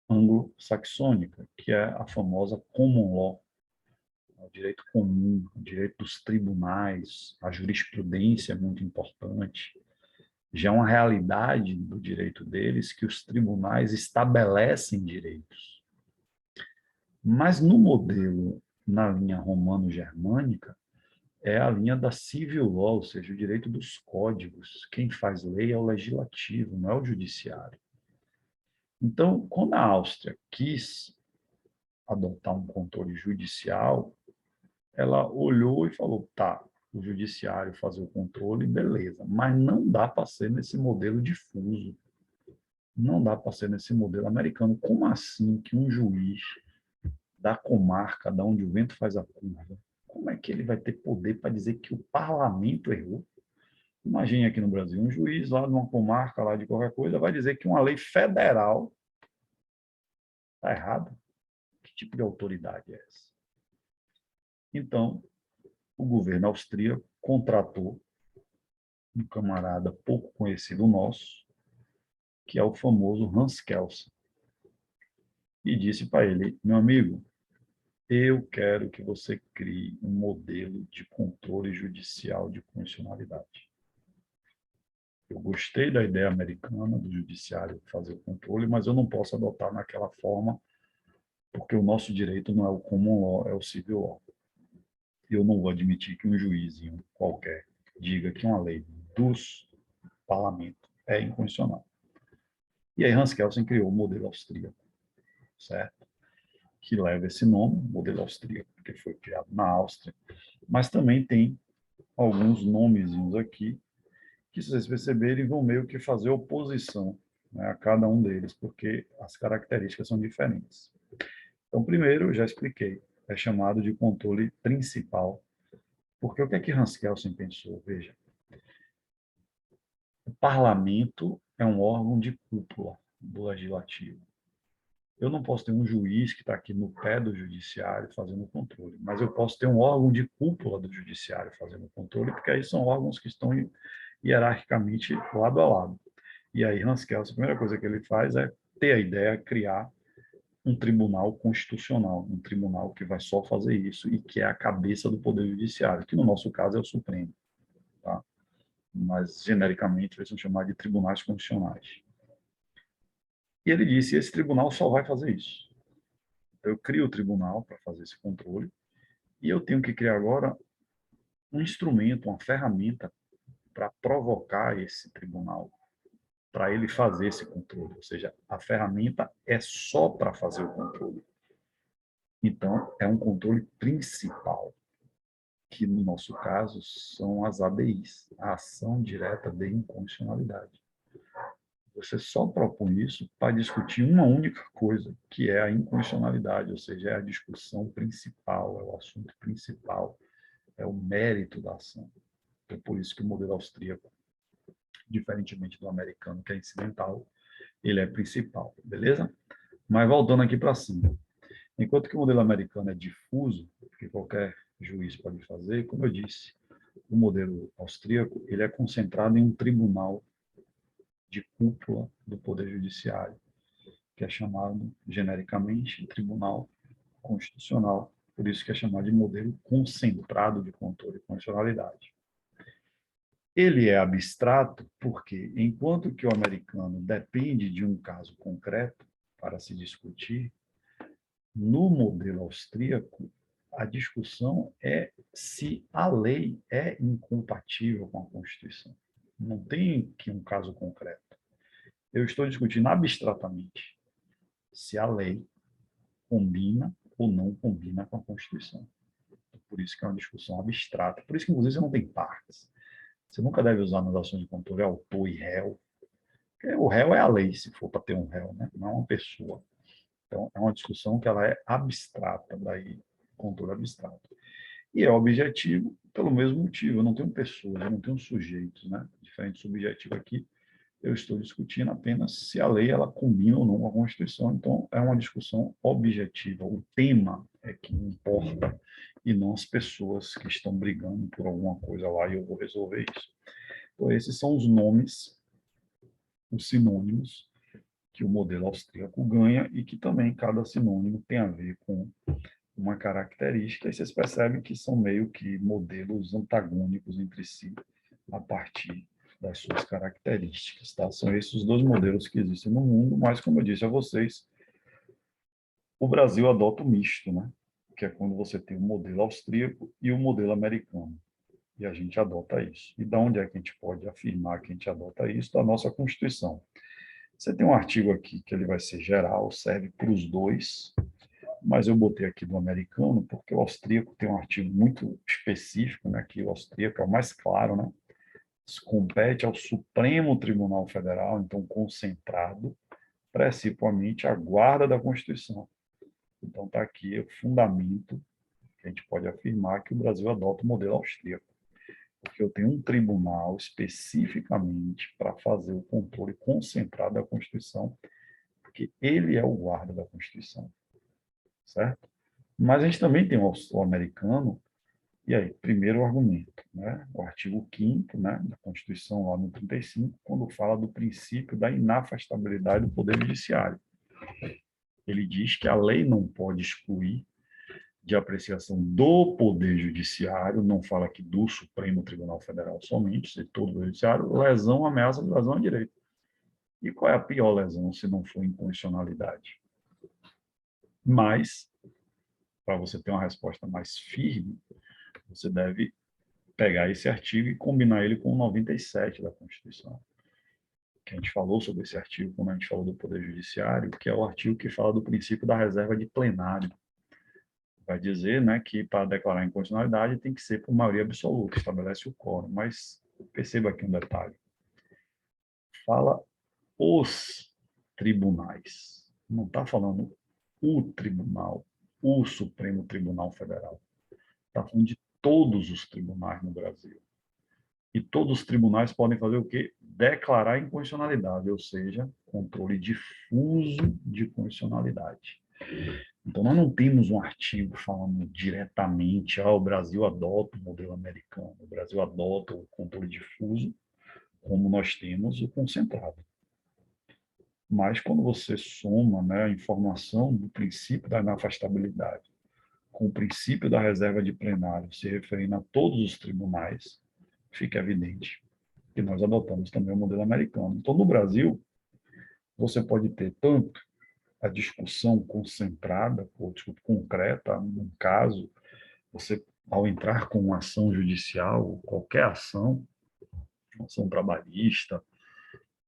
anglo-saxônica, que é a famosa common law, o direito comum, o direito dos tribunais, a jurisprudência é muito importante. Já é uma realidade do direito deles que os tribunais estabelecem direitos. Mas no modelo, na linha romano-germânica, é a linha da civil law, ou seja, o direito dos códigos. Quem faz lei é o legislativo, não é o judiciário. Então, quando a Áustria quis adotar um controle judicial, ela olhou e falou: tá, o judiciário fazer o controle, beleza, mas não dá para ser nesse modelo difuso, não dá para ser nesse modelo americano. Como assim que um juiz da comarca, da onde o vento faz a curva, como é que ele vai ter poder para dizer que o parlamento errou? Imagine aqui no Brasil, um juiz lá de uma comarca, lá de qualquer coisa, vai dizer que uma lei federal está errada. Que tipo de autoridade é essa? Então, o governo austríaco contratou um camarada pouco conhecido nosso, que é o famoso Hans Kelsen, e disse para ele: meu amigo, eu quero que você crie um modelo de controle judicial de constitucionalidade. Eu gostei da ideia americana do judiciário fazer o controle, mas eu não posso adotar naquela forma, porque o nosso direito não é o common law, é o civil law. Eu não vou admitir que um juizinho qualquer diga que uma lei dos parlamentos é inconstitucional. E aí Hans Kelsen criou o modelo austríaco, certo? Que leva esse nome, modelo austríaco, porque foi criado na Áustria, mas também tem alguns nomezinhos aqui que, se vocês perceberem, vão meio que fazer oposição, né, a cada um deles, porque as características são diferentes. Então, primeiro, eu já expliquei, é chamado de controle principal, porque o que é que Hans Kelsen pensou? Veja, o parlamento é um órgão de cúpula do legislativo. Eu não posso ter um juiz que está aqui no pé do judiciário fazendo o controle, mas eu posso ter um órgão de cúpula do judiciário fazendo o controle, porque aí são órgãos que estão hierarquicamente lado a lado. E aí Hans Kelsen, a primeira coisa que ele faz é ter a ideia, criar um tribunal constitucional, um tribunal que vai só fazer isso e que é a cabeça do Poder Judiciário, que no nosso caso é o Supremo, tá? Mas genericamente eles são chamados de tribunais constitucionais. E ele disse: esse tribunal só vai fazer isso. Eu crio o tribunal para fazer esse controle e eu tenho que criar agora um instrumento, uma ferramenta para provocar esse tribunal, para ele fazer esse controle. Ou seja, a ferramenta é só para fazer o controle. Então, é um controle principal, que no nosso caso são as ADIs, a ação direta de inconstitucionalidade. Você só propõe isso para discutir uma única coisa, que é a inconstitucionalidade, ou seja, é a discussão principal, é o assunto principal, é o mérito da ação. Então, por isso que o modelo austríaco, diferentemente do americano, que é incidental, ele é principal, beleza? Mas voltando aqui para cima. Enquanto que o modelo americano é difuso, que qualquer juiz pode fazer, como eu disse, o modelo austríaco ele é concentrado em um tribunal de cúpula do Poder Judiciário, que é chamado genericamente Tribunal Constitucional, por isso que é chamado de modelo concentrado de controle e constitucionalidade. Ele é abstrato porque, enquanto que o americano depende de um caso concreto para se discutir, No modelo austríaco, a discussão é se a lei é incompatível com a Constituição. Não tem que um caso concreto. Eu estou discutindo abstratamente se a lei combina ou não combina com a Constituição. Por isso que é uma discussão abstrata. Por isso que, inclusive, você não tem partes. Você nunca deve usar nas ações de controle autor e réu. Porque o réu é a lei, se for para ter um réu, né? Não é uma pessoa. Então, é uma discussão que ela é abstrata, daí controle abstrato. E é objetivo pelo mesmo motivo. Eu não tenho pessoas, eu não tenho sujeitos, né? Diferente do subjetivo aqui, eu estou discutindo apenas se a lei ela combina ou não com a Constituição. Então, é uma discussão objetiva. O tema é que importa e não as pessoas que estão brigando por alguma coisa lá e eu vou resolver isso. Então, esses são os nomes, os sinônimos que o modelo austríaco ganha e que também cada sinônimo tem a ver com uma característica, e vocês percebem que são meio que modelos antagônicos entre si, a partir das suas características. Tá? São esses os dois modelos que existem no mundo, mas, como eu disse a vocês, o Brasil adota o misto, né? Que é quando você tem o modelo austríaco e o modelo americano. E a gente adota isso. E da onde é que a gente pode afirmar que a gente adota isso? Da nossa Constituição. Você tem um artigo aqui que ele vai ser geral, serve para os dois, mas eu botei aqui do americano porque o austríaco tem um artigo muito específico, né, que o austríaco é o mais claro, né, compete ao Supremo Tribunal Federal, então concentrado, principalmente a guarda da Constituição. Então está aqui o fundamento que a gente pode afirmar que o Brasil adota o modelo austríaco, porque eu tenho um tribunal especificamente para fazer o controle concentrado da Constituição, porque ele é o guarda da Constituição, certo? Mas a gente também tem o americano. E aí, primeiro argumento, né? O artigo 5º, né, da Constituição, lá no 35, quando fala do princípio da inafastabilidade do Poder Judiciário. Ele diz que a lei não pode excluir de apreciação do Poder Judiciário, não fala aqui do Supremo Tribunal Federal somente, de todo o Poder Judiciário, lesão, ameaça de lesão à direito. E qual é a pior lesão se não for inconstitucionalidade? Mas, para você ter uma resposta mais firme, você deve pegar esse artigo e combinar ele com o 97 da Constituição. Que a gente falou sobre esse artigo quando a gente falou do Poder Judiciário, que é o artigo que fala do princípio da reserva de plenário. Vai dizer, né, que para declarar inconstitucionalidade tem que ser por maioria absoluta, estabelece o quórum. Mas perceba aqui um detalhe. Fala os tribunais. Não está falando o tribunal, o Supremo Tribunal Federal. Está falando de todos os tribunais no Brasil. E todos os tribunais podem fazer o quê? Declarar inconstitucionalidade, ou seja, controle difuso de constitucionalidade. Então, nós não temos um artigo falando diretamente, o Brasil adota o modelo americano, o Brasil adota o controle difuso, como nós temos o concentrado. Mas, quando você soma, né, a informação do princípio da inafastabilidade com o princípio da reserva de plenário, se referindo a todos os tribunais, fica evidente que nós adotamos também o modelo americano. Então, no Brasil, você pode ter tanto a discussão concentrada, ou discussão concreta, num caso, você, ao entrar com uma ação judicial, qualquer ação, uma ação trabalhista,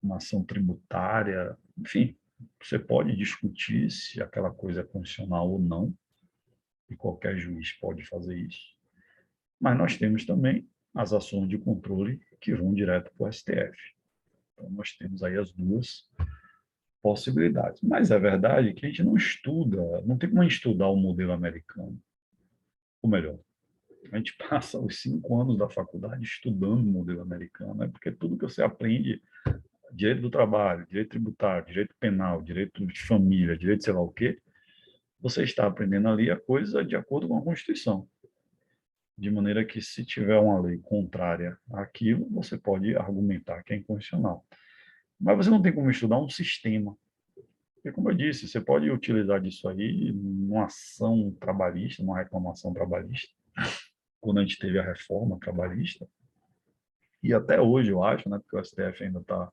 uma ação tributária, enfim, você pode discutir se aquela coisa é constitucional ou não, e qualquer juiz pode fazer isso. Mas nós temos também as ações de controle que vão direto para o STF. Então, nós temos aí as duas possibilidades. Mas é verdade que a gente não estuda, não tem como a gente estudar o modelo americano. Ou melhor, a gente passa os 5 anos da faculdade estudando o modelo americano, né? Porque tudo que você aprende, direito do trabalho, direito tributário, direito penal, direito de família, direito sei lá o quê, você está aprendendo ali a coisa de acordo com a Constituição. De maneira que, se tiver uma lei contrária àquilo, você pode argumentar que é inconstitucional. Mas você não tem como estudar um sistema. Porque, como eu disse, você pode utilizar disso aí numa ação trabalhista, numa reclamação trabalhista, quando a gente teve a reforma trabalhista, e até hoje eu acho, né, porque o STF ainda está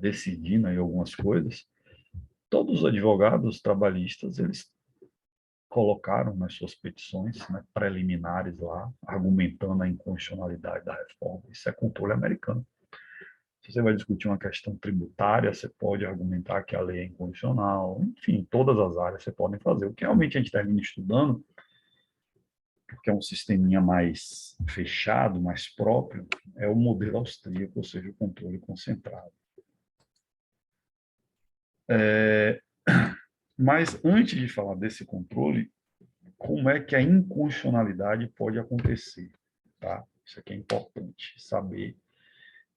decidindo aí algumas coisas, todos os advogados trabalhistas, eles colocaram nas suas petições, né, preliminares lá, argumentando a inconstitucionalidade da reforma. Isso é controle americano. Se você vai discutir uma questão tributária, você pode argumentar que a lei é inconstitucional. Enfim, todas as áreas você pode fazer. O que realmente a gente termina estudando, porque é um sisteminha mais fechado, mais próprio, é o modelo austríaco, ou seja, o controle concentrado. Mas antes de falar desse controle, como é que a inconstitucionalidade pode acontecer? Tá? Isso aqui é importante saber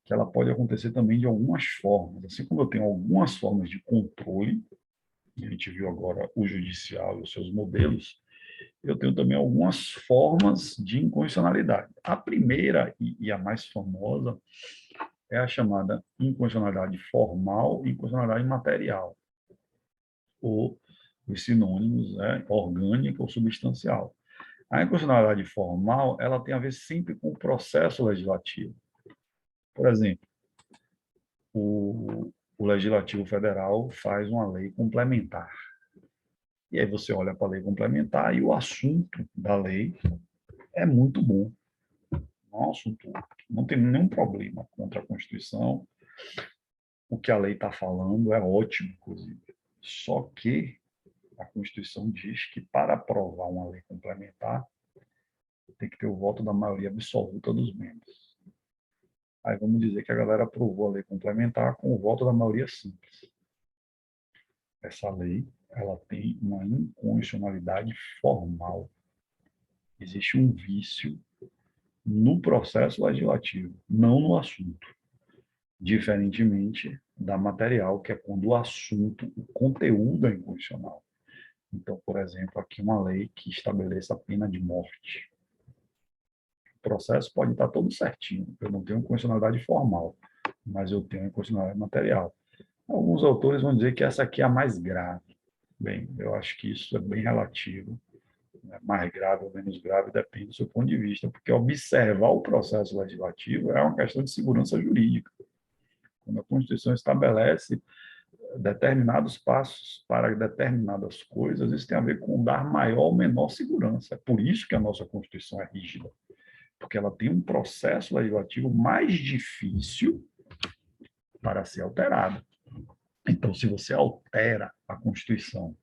que ela pode acontecer também de algumas formas. Assim como eu tenho algumas formas de controle, a gente viu agora o judicial e os seus modelos, eu tenho também algumas formas de inconstitucionalidade. A primeira e a mais famosa é a chamada inconstitucionalidade formal e inconstitucionalidade material, ou os sinônimos, né, orgânica ou substancial. A inconstitucionalidade formal, ela tem a ver sempre com o processo legislativo. Por exemplo, o Legislativo Federal faz uma lei complementar. E aí você olha para a lei complementar e o assunto da lei é muito bom. Não é um assunto, não tem nenhum problema contra a Constituição. O que a lei está falando é ótimo, inclusive. Só que a Constituição diz que para aprovar uma lei complementar, tem que ter o voto da maioria absoluta dos membros. Aí vamos dizer que a galera aprovou a lei complementar com o voto da maioria simples. Essa lei, ela tem uma inconstitucionalidade formal. Existe um vício no processo legislativo, não no assunto. Diferentemente da material, que é quando o assunto, o conteúdo é inconstitucional. Então, por exemplo, aqui uma lei que estabeleça a pena de morte. O processo pode estar todo certinho. Eu não tenho constitucionalidade formal, mas eu tenho inconstitucionalidade material. Alguns autores vão dizer que essa aqui é a mais grave. Bem, eu acho que isso é bem relativo. Mais grave ou menos grave depende do seu ponto de vista, porque observar o processo legislativo é uma questão de segurança jurídica. Quando a Constituição estabelece determinados passos para determinadas coisas, isso tem a ver com dar maior ou menor segurança. É por isso que a nossa Constituição é rígida, porque ela tem um processo legislativo mais difícil para ser alterado. Então, se você altera a Constituição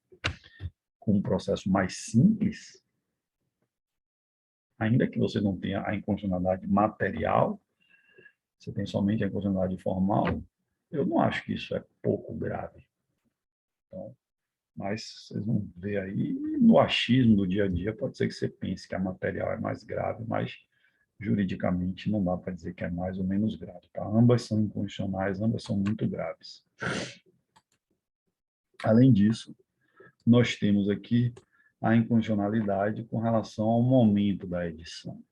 com um processo mais simples, ainda que você não tenha a inconstitucionalidade material, você tem somente a inconstitucionalidade formal, eu não acho que isso é pouco grave. Então, mas vocês vão ver aí, no achismo do dia a dia, pode ser que você pense que a material é mais grave, mas juridicamente não dá para dizer que é mais ou menos grave. Tá? Ambas são inconstitucionais, ambas são muito graves. Além disso, nós temos aqui a inconstitucionalidade com relação ao momento da edição,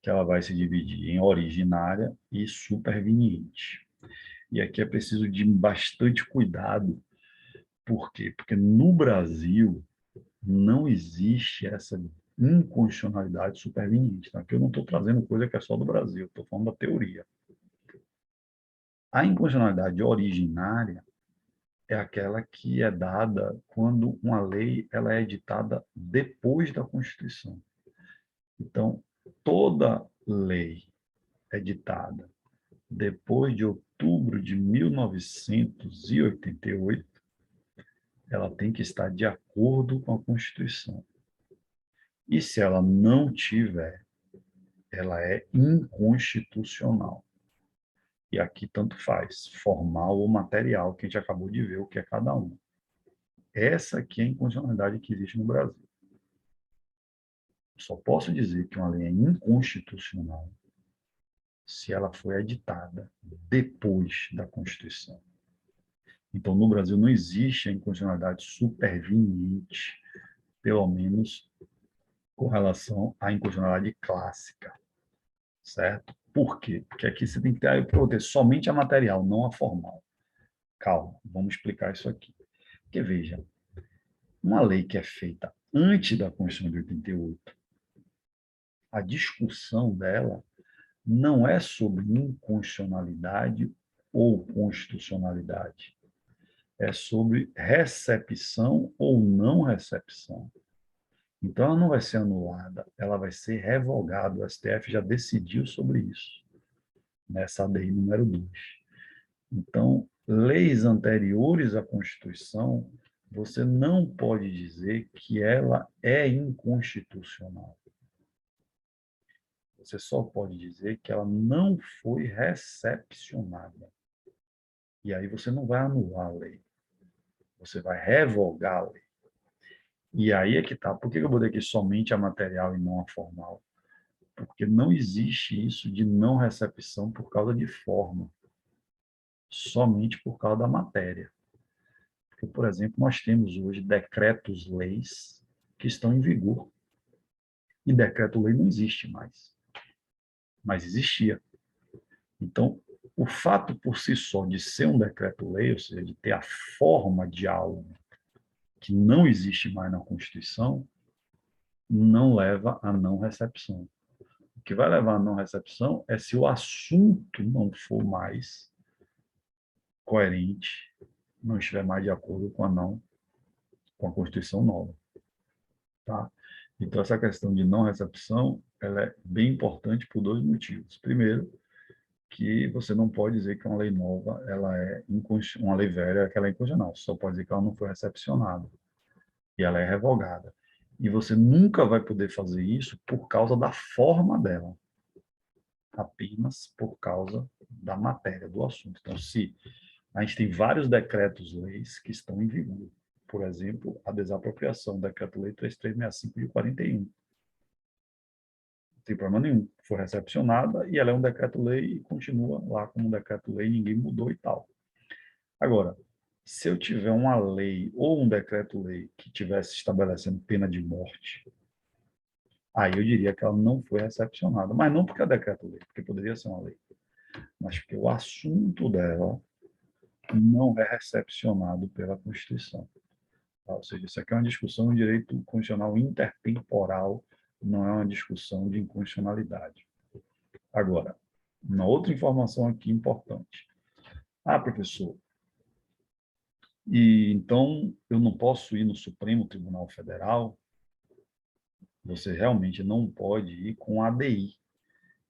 que ela vai se dividir em originária e superveniente. E aqui é preciso de bastante cuidado. Por quê? Porque no Brasil não existe essa inconstitucionalidade superveniente. Tá? Aqui eu não estou trazendo coisa que é só do Brasil, estou falando da teoria. A inconstitucionalidade originária é aquela que é dada quando uma lei ela é editada depois da Constituição. Então, toda lei editada depois de outubro de 1988, ela tem que estar de acordo com a Constituição. E se ela não tiver, ela é inconstitucional. E aqui tanto faz, formal ou material, que a gente acabou de ver o que é cada um. Essa aqui é a inconstitucionalidade que existe no Brasil. Só posso dizer que uma lei é inconstitucional se ela foi editada depois da Constituição. Então, no Brasil não existe a inconstitucionalidade superveniente, pelo menos com relação à inconstitucionalidade clássica, certo? Por quê? Porque aqui você tem que ter somente a material, não a formal. Calma, vamos explicar isso aqui. Porque, veja, uma lei que é feita antes da Constituição de 88, a discussão dela não é sobre inconstitucionalidade ou constitucionalidade. É sobre recepção ou não recepção. Então, ela não vai ser anulada, ela vai ser revogada. O STF já decidiu sobre isso, nessa ADI número 2. Então, leis anteriores à Constituição, você não pode dizer que ela é inconstitucional. Você só pode dizer que ela não foi recepcionada. E aí você não vai anular a lei, você vai revogar a lei. E aí é que tá. Por que eu botei aqui somente a material e não a formal? Porque não existe isso de não recepção por causa de forma, somente por causa da matéria. Porque, por exemplo, nós temos hoje decretos-leis que estão em vigor. E decreto-lei não existe mais, mas existia. Então, o fato por si só de ser um decreto-lei, ou seja, de ter a forma de algo que não existe mais na Constituição, não leva à não recepção. O que vai levar à não recepção é se o assunto não for mais coerente, não estiver mais de acordo com a Constituição nova, tá? Então essa questão de não recepção, ela é bem importante por dois motivos. Primeiro, que você não pode dizer que uma lei nova, ela é uma lei velha, que ela é inconstitucional. Só pode dizer que ela não foi recepcionada e ela é revogada. E você nunca vai poder fazer isso por causa da forma dela, apenas por causa da matéria do assunto. Então, se a gente tem vários decretos-leis que estão em vigor, por exemplo, a desapropriação, decreto-lei 3365 de 41. Não tem problema nenhum. Foi recepcionada e ela é um decreto-lei e continua lá como um decreto-lei, ninguém mudou e tal. Agora, se eu tiver uma lei ou um decreto-lei que tivesse estabelecendo pena de morte, aí eu diria que ela não foi recepcionada. Mas não porque é decreto-lei, porque poderia ser uma lei, mas porque o assunto dela não é recepcionado pela Constituição. Tá? Ou seja, isso aqui é uma discussão de direito constitucional intertemporal, não é uma discussão de inconstitucionalidade. Agora, uma outra informação aqui importante. Ah, professor, e então eu não posso ir no Supremo Tribunal Federal? Você realmente não pode ir com a ADI,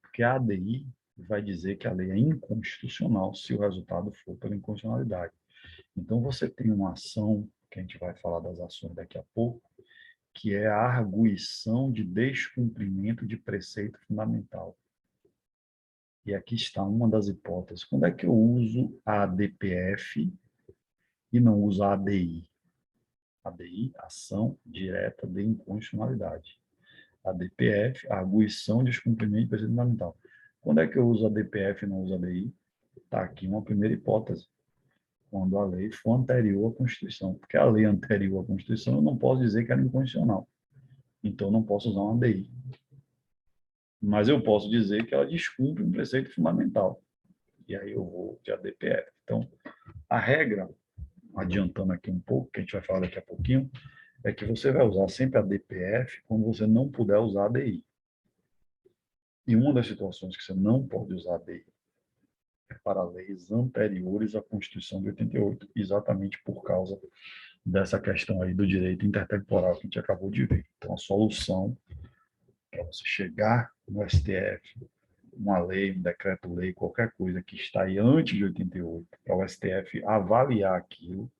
porque a ADI vai dizer que a lei é inconstitucional se o resultado for pela inconstitucionalidade. Então, você tem uma ação, que a gente vai falar das ações daqui a pouco, que é a arguição de descumprimento de preceito fundamental. E aqui está uma das hipóteses. Quando é que eu uso a ADPF e não uso a ADI? ADI, ação direta de inconstitucionalidade. A DPF, a arguição de descumprimento de preceito fundamental. Quando é que eu uso a DPF e não uso a ADI? Está aqui uma primeira hipótese. Quando a lei for anterior à Constituição. Porque a lei anterior à Constituição, eu não posso dizer que era inconstitucional. Então, eu não posso usar uma ADI. Mas eu posso dizer que ela descumpre um preceito fundamental. E aí eu vou de ADPF. Então, a regra, adiantando aqui um pouco, que a gente vai falar daqui a pouquinho, é que você vai usar sempre a DPF quando você não puder usar a DI. E uma das situações que você não pode usar a DI é para leis anteriores à Constituição de 88, exatamente por causa dessa questão aí do direito intertemporal que a gente acabou de ver. Então, a solução para você chegar no STF, uma lei, um decreto-lei, qualquer coisa que está aí antes de 88, para o STF avaliar aquilo,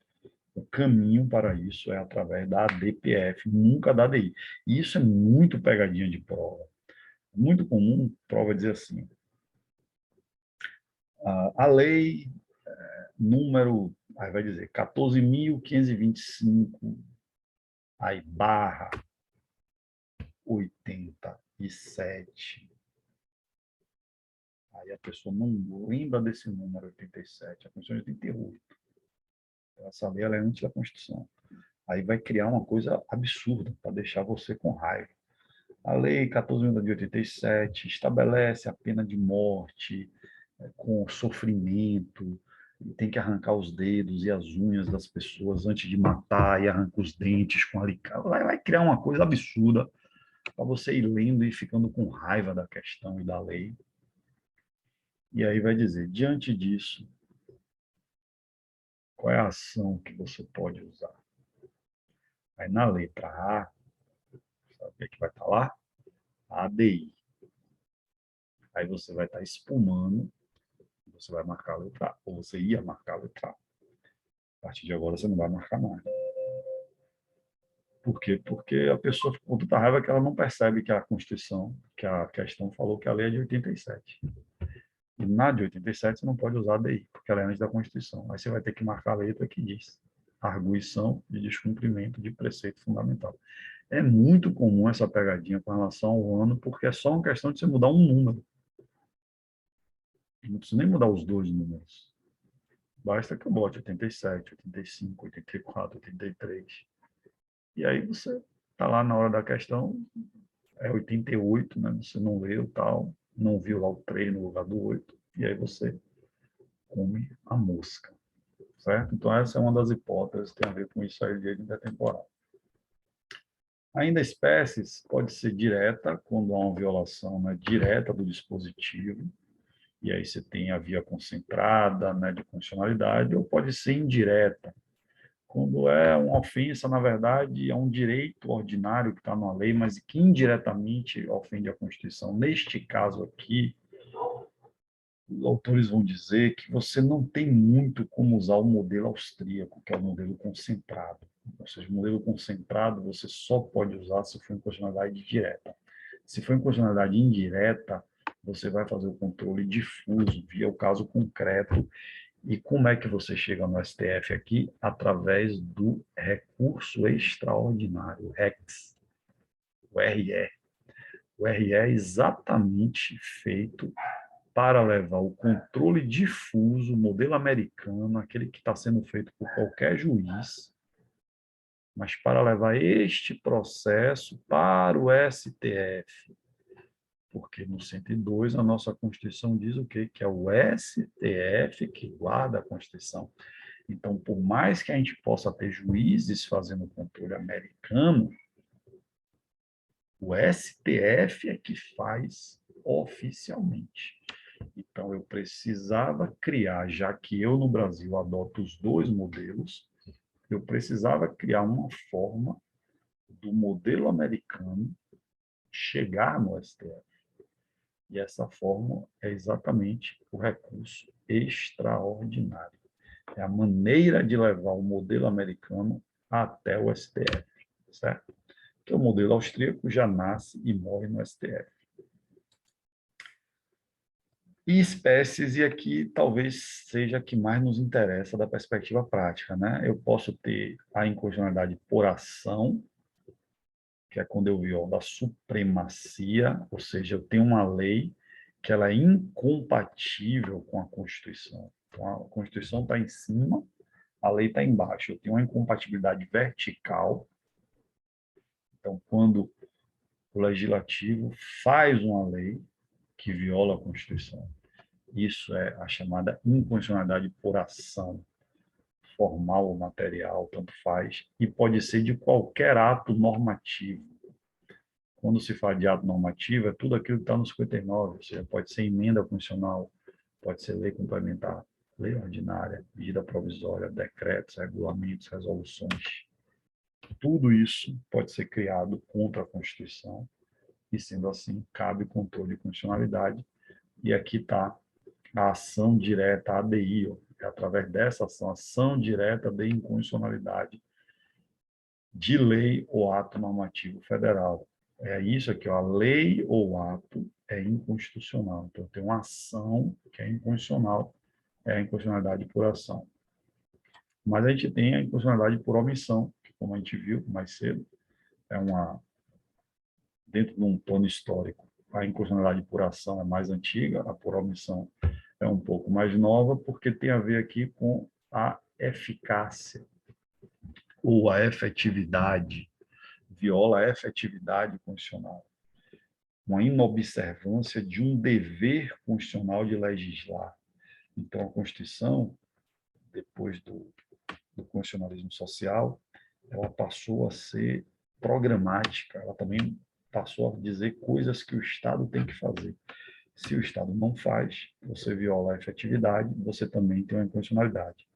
o caminho para isso é através da DPF, nunca da DI. E isso é muito pegadinha de prova. Muito comum, prova dizer assim, a lei número, aí vai dizer, 14.525, aí barra 87. Aí a pessoa não lembra desse número 87, a Constituição é 88. Essa lei ela é antes da Constituição. Aí vai criar uma coisa absurda para deixar você com raiva. A Lei 14.087 estabelece a pena de morte com sofrimento, tem que arrancar os dedos e as unhas das pessoas antes de matar e arranca os dentes com alicate. Vai criar uma coisa absurda para você ir lendo e ficando com raiva da questão e da lei. E aí vai dizer, diante disso, qual é a ação que você pode usar? Aí na letra A, Sabe o que é que vai estar lá? ADI. Aí você vai estar espumando, você vai marcar a letra A, ou você ia marcar a letra A. A partir de agora você não vai marcar mais. Por quê? Porque a pessoa fica com tanta raiva que ela não percebe que a Constituição, que a questão falou que a lei é de 87. E na de 87 você não pode usar a DI, porque ela é antes da Constituição. Aí você vai ter que marcar a letra que diz arguição de descumprimento de preceito fundamental. É muito comum essa pegadinha com relação ao ano, porque é só uma questão de você mudar um número. Não precisa nem mudar os dois números. Basta que eu bote 87, 85, 84, 83. E aí você está lá na hora da questão, é 88, né? Você não leu tal, não viu lá o 3 no lugar do 8, e aí você come a mosca, certo? Então essa é uma das hipóteses que tem a ver com isso aí de intertemporal. Ainda espécies pode ser direta, quando há uma violação, né, direta do dispositivo, e aí você tem a via concentrada, né, de condicionalidade, ou pode ser indireta, quando é uma ofensa, na verdade, é um direito ordinário que está na lei, mas que indiretamente ofende a Constituição. Neste caso aqui, os autores vão dizer que você não tem muito como usar o modelo austríaco, que é o modelo concentrado. Ou seja, o modelo concentrado você só pode usar se for em condicionalidade direta. Se for em condicionalidade indireta, você vai fazer o controle difuso via o caso concreto. E como é que você chega no STF aqui? Através do recurso extraordinário, REX, o RE. O RE é exatamente feito para levar o controle difuso, modelo americano, aquele que está sendo feito por qualquer juiz, mas para levar este processo para o STF. Porque no 102 a nossa Constituição diz o quê? Que é o STF que guarda a Constituição. Então, por mais que a gente possa ter juízes fazendo controle americano, o STF é que faz oficialmente. Então, eu precisava criar, já que eu no Brasil adoto os dois modelos, eu precisava criar uma forma do modelo americano chegar no STF. E essa forma é exatamente o recurso extraordinário. É a maneira de levar o modelo americano até o STF, certo? Que o modelo austríaco já nasce e morre no STF. E espécies, e aqui talvez seja a que mais nos interessa da perspectiva prática, né? Eu posso ter a inconstitucionalidade por ação, que é quando eu violo a supremacia, ou seja, eu tenho uma lei que ela é incompatível com a Constituição. Então, a Constituição está em cima, a lei está embaixo. Eu tenho uma incompatibilidade vertical. Então, quando o legislativo faz uma lei que viola a Constituição, isso é a chamada inconstitucionalidade por ação, formal ou material, tanto faz, e pode ser de qualquer ato normativo. Quando se fala de ato normativo, é tudo aquilo que está no 59, ou seja, pode ser emenda constitucional, pode ser lei complementar, lei ordinária, medida provisória, decretos, regulamentos, resoluções. Tudo isso pode ser criado contra a Constituição e, sendo assim, cabe controle de constitucionalidade. E aqui está a ação direta, a ADI, é através dessa ação direta de inconstitucionalidade de lei ou ato normativo federal. É isso aqui, ó, a lei ou ato é inconstitucional. Então, tem uma ação que é inconstitucional, é a inconstitucionalidade por ação. Mas a gente tem a inconstitucionalidade por omissão, que, como a gente viu mais cedo, é uma, dentro de um plano histórico, a inconstitucionalidade por ação é mais antiga, a por omissão é um pouco mais nova, porque tem a ver aqui com a eficácia ou a efetividade, viola a efetividade constitucional, uma inobservância de um dever constitucional de legislar. Então, a Constituição, depois do constitucionalismo social, ela passou a ser programática, ela também passou a dizer coisas que o Estado tem que fazer. Se o Estado não faz, você viola a efetividade, você também tem uma inconstitucionalidade.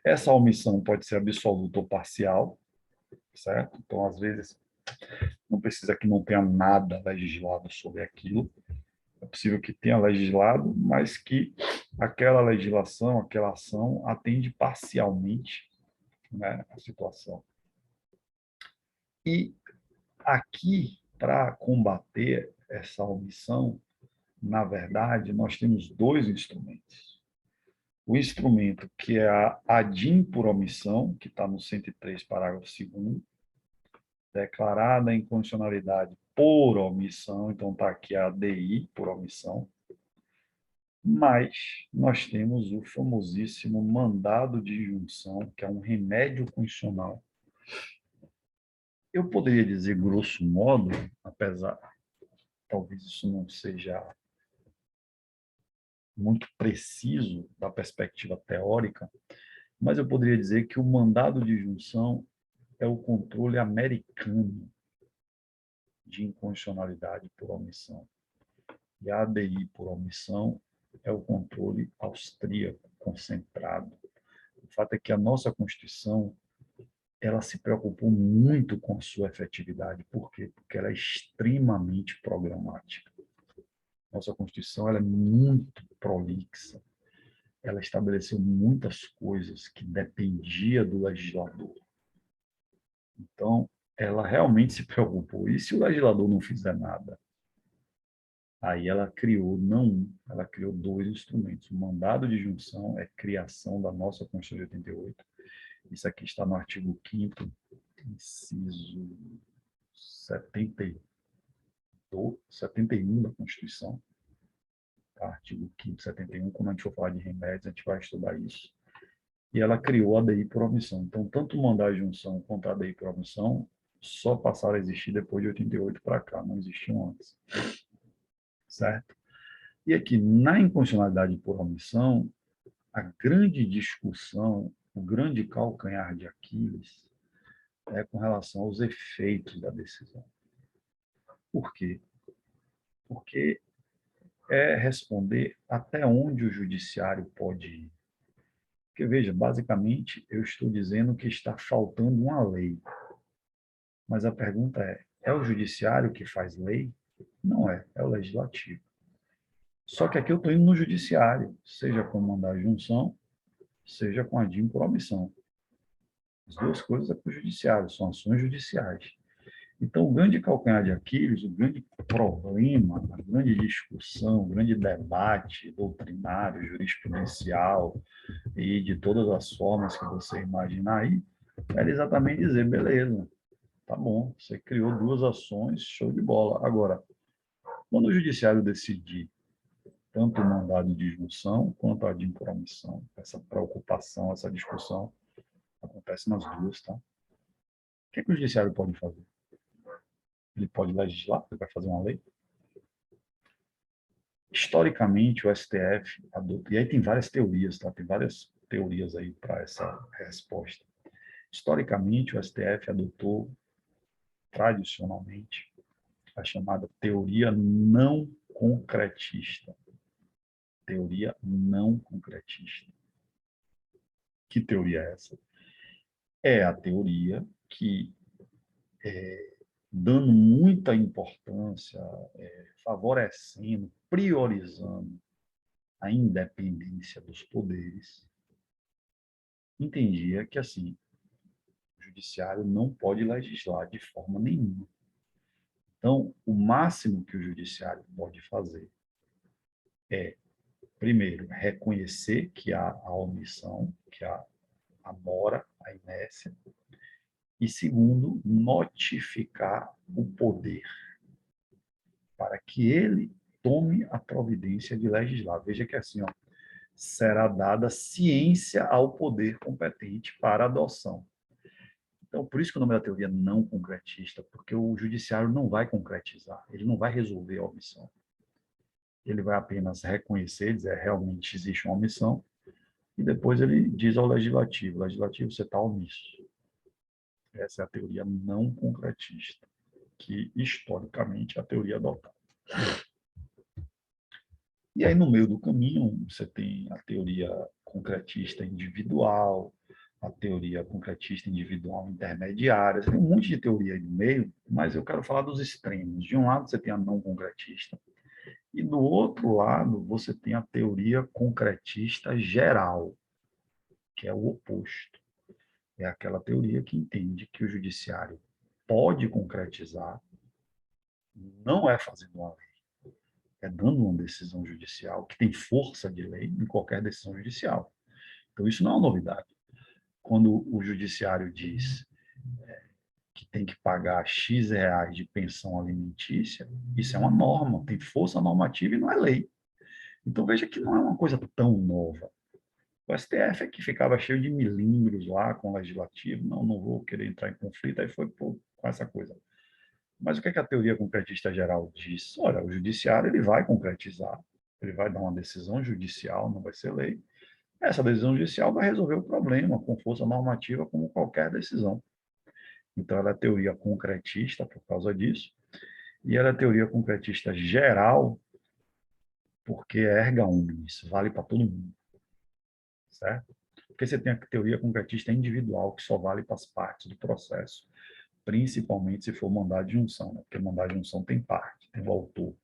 Essa omissão pode ser absoluta ou parcial, certo? Então, às vezes, Não precisa que não tenha nada legislado sobre aquilo. É possível que tenha legislado, mas que aquela legislação, aquela ação atende parcialmente, né, a situação. E aqui, para combater essa omissão, na verdade, nós temos dois instrumentos. O instrumento que é a ADIM por omissão, que está no 103, parágrafo 2º, declarada a inconstitucionalidade por omissão, então está aqui a ADI por omissão, mas nós temos o famosíssimo mandado de injunção, que é um remédio constitucional. Eu poderia dizer, grosso modo, apesar, talvez isso não seja muito preciso da perspectiva teórica, mas eu poderia dizer que o mandado de injunção é o controle americano de inconstitucionalidade por omissão. E a ADI por omissão é o controle austríaco concentrado. O fato é que a nossa Constituição ela se preocupou muito com a sua efetividade. Por quê? Porque ela é extremamente programática. Nossa Constituição ela é muito prolixa. Ela estabeleceu muitas coisas que dependia do legislador. Então, ela realmente se preocupou. E se o legislador não fizer nada? Aí ela criou, não um, ela criou dois instrumentos. O mandado de junção é criação da nossa Constituição de 88. Isso aqui está no artigo 5º, inciso 71 da Constituição. Tá? Artigo 5º, 71. Quando a gente for falar de remédios, a gente vai estudar isso. E ela criou a ADI por omissão. Então, tanto o mandado de junção quanto a ADI por omissão só passaram a existir depois de 88 para cá, não existiam antes. Certo? E aqui, na inconstitucionalidade por omissão, a grande discussão, o grande calcanhar de Aquiles é com relação aos efeitos da decisão. Por quê? Porque é responder até onde o judiciário pode ir. Porque, veja, basicamente, eu estou dizendo que está faltando uma lei. Mas a pergunta é o judiciário que faz lei? Não é, é o legislativo. Só que aqui eu estou indo no judiciário, seja com mandado de junção, seja com a DIN por omissão. As duas coisas é para o judiciário, são ações judiciais. Então, o grande calcanhar de Aquiles, o grande problema, a grande discussão, o grande debate doutrinário, jurisprudencial e de todas as formas que você imaginar aí, era exatamente dizer, beleza, tá bom, você criou duas ações, show de bola. Agora, quando o judiciário decidir tanto o mandado de junção quanto a DIN por omissão, essa preocupação, essa discussão acontece nas duas, tá? O que o judiciário pode fazer? Ele pode legislar, ele vai fazer uma lei. Historicamente, o STF adota, e aí tem várias teorias, tá? Tem várias teorias aí para essa resposta. Historicamente, o STF adotou, tradicionalmente, a chamada teoria não concretista. Teoria não concretista. Que teoria é essa? É a teoria que, dando muita importância, favorecendo, priorizando a independência dos poderes, entendia que, assim, o judiciário não pode legislar de forma nenhuma. Então, o máximo que o judiciário pode fazer é, primeiro, reconhecer que há a omissão, que há a mora, a inércia, e, segundo, notificar o poder para que ele tome a providência de legislar. Veja que assim, ó, será dada ciência ao poder competente para adoção. Então, por isso que o nome da teoria é não concretista, porque o judiciário não vai concretizar, ele não vai resolver a omissão. Ele vai apenas reconhecer, dizer realmente existe uma omissão, e depois ele diz ao legislativo, legislativo, você está omisso. Essa é a teoria não concretista, que historicamente é a teoria adotada. E aí, no meio do caminho, você tem a teoria concretista individual, a teoria concretista individual intermediária, tem um monte de teoria aí no meio, mas eu quero falar dos extremos. De um lado você tem a não concretista, e do outro lado você tem a teoria concretista geral, que é o oposto. É aquela teoria que entende que o judiciário pode concretizar, não é fazendo uma lei, é dando uma decisão judicial que tem força de lei em qualquer decisão judicial. Então, isso não é uma novidade. Quando o judiciário diz que tem que pagar X reais de pensão alimentícia, isso é uma norma, tem força normativa e não é lei. Então, veja que não é uma coisa tão nova. O STF é que ficava cheio de milímetros lá com o legislativo, não vou querer entrar em conflito, aí foi com essa coisa. Mas o que é que a teoria concretista geral diz? Olha, o judiciário ele vai concretizar, ele vai dar uma decisão judicial, não vai ser lei. Essa decisão judicial vai resolver o problema com força normativa como qualquer decisão. Então, ela é teoria concretista por causa disso, e ela é teoria concretista geral porque é erga omnes, vale para todo mundo, certo? Porque você tem a teoria concretista individual, que só vale para as partes do processo, principalmente se for mandado de junção, né? Porque mandado de junção tem parte, tem o autor.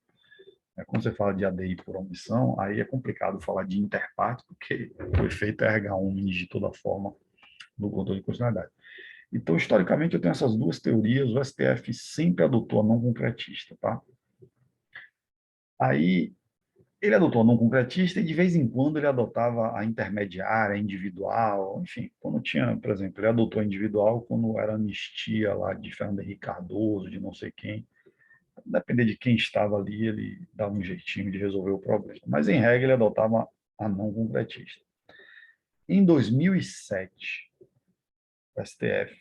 Quando você fala de ADI por omissão, aí é complicado falar de interparte, porque o efeito é erga omnes de toda forma no controle de constitucionalidade. Então, historicamente, eu tenho essas duas teorias, o STF sempre adotou a não concretista, tá? Aí, ele adotou a não concretista e, de vez em quando, ele adotava a intermediária, a individual, enfim, quando tinha, por exemplo, ele adotou a individual quando era anistia lá de Fernando Henrique Cardoso, de não sei quem. Depender de quem estava ali, ele dava um jeitinho de resolver o problema. Mas, em regra, ele adotava a não concretista. Em 2007, o STF,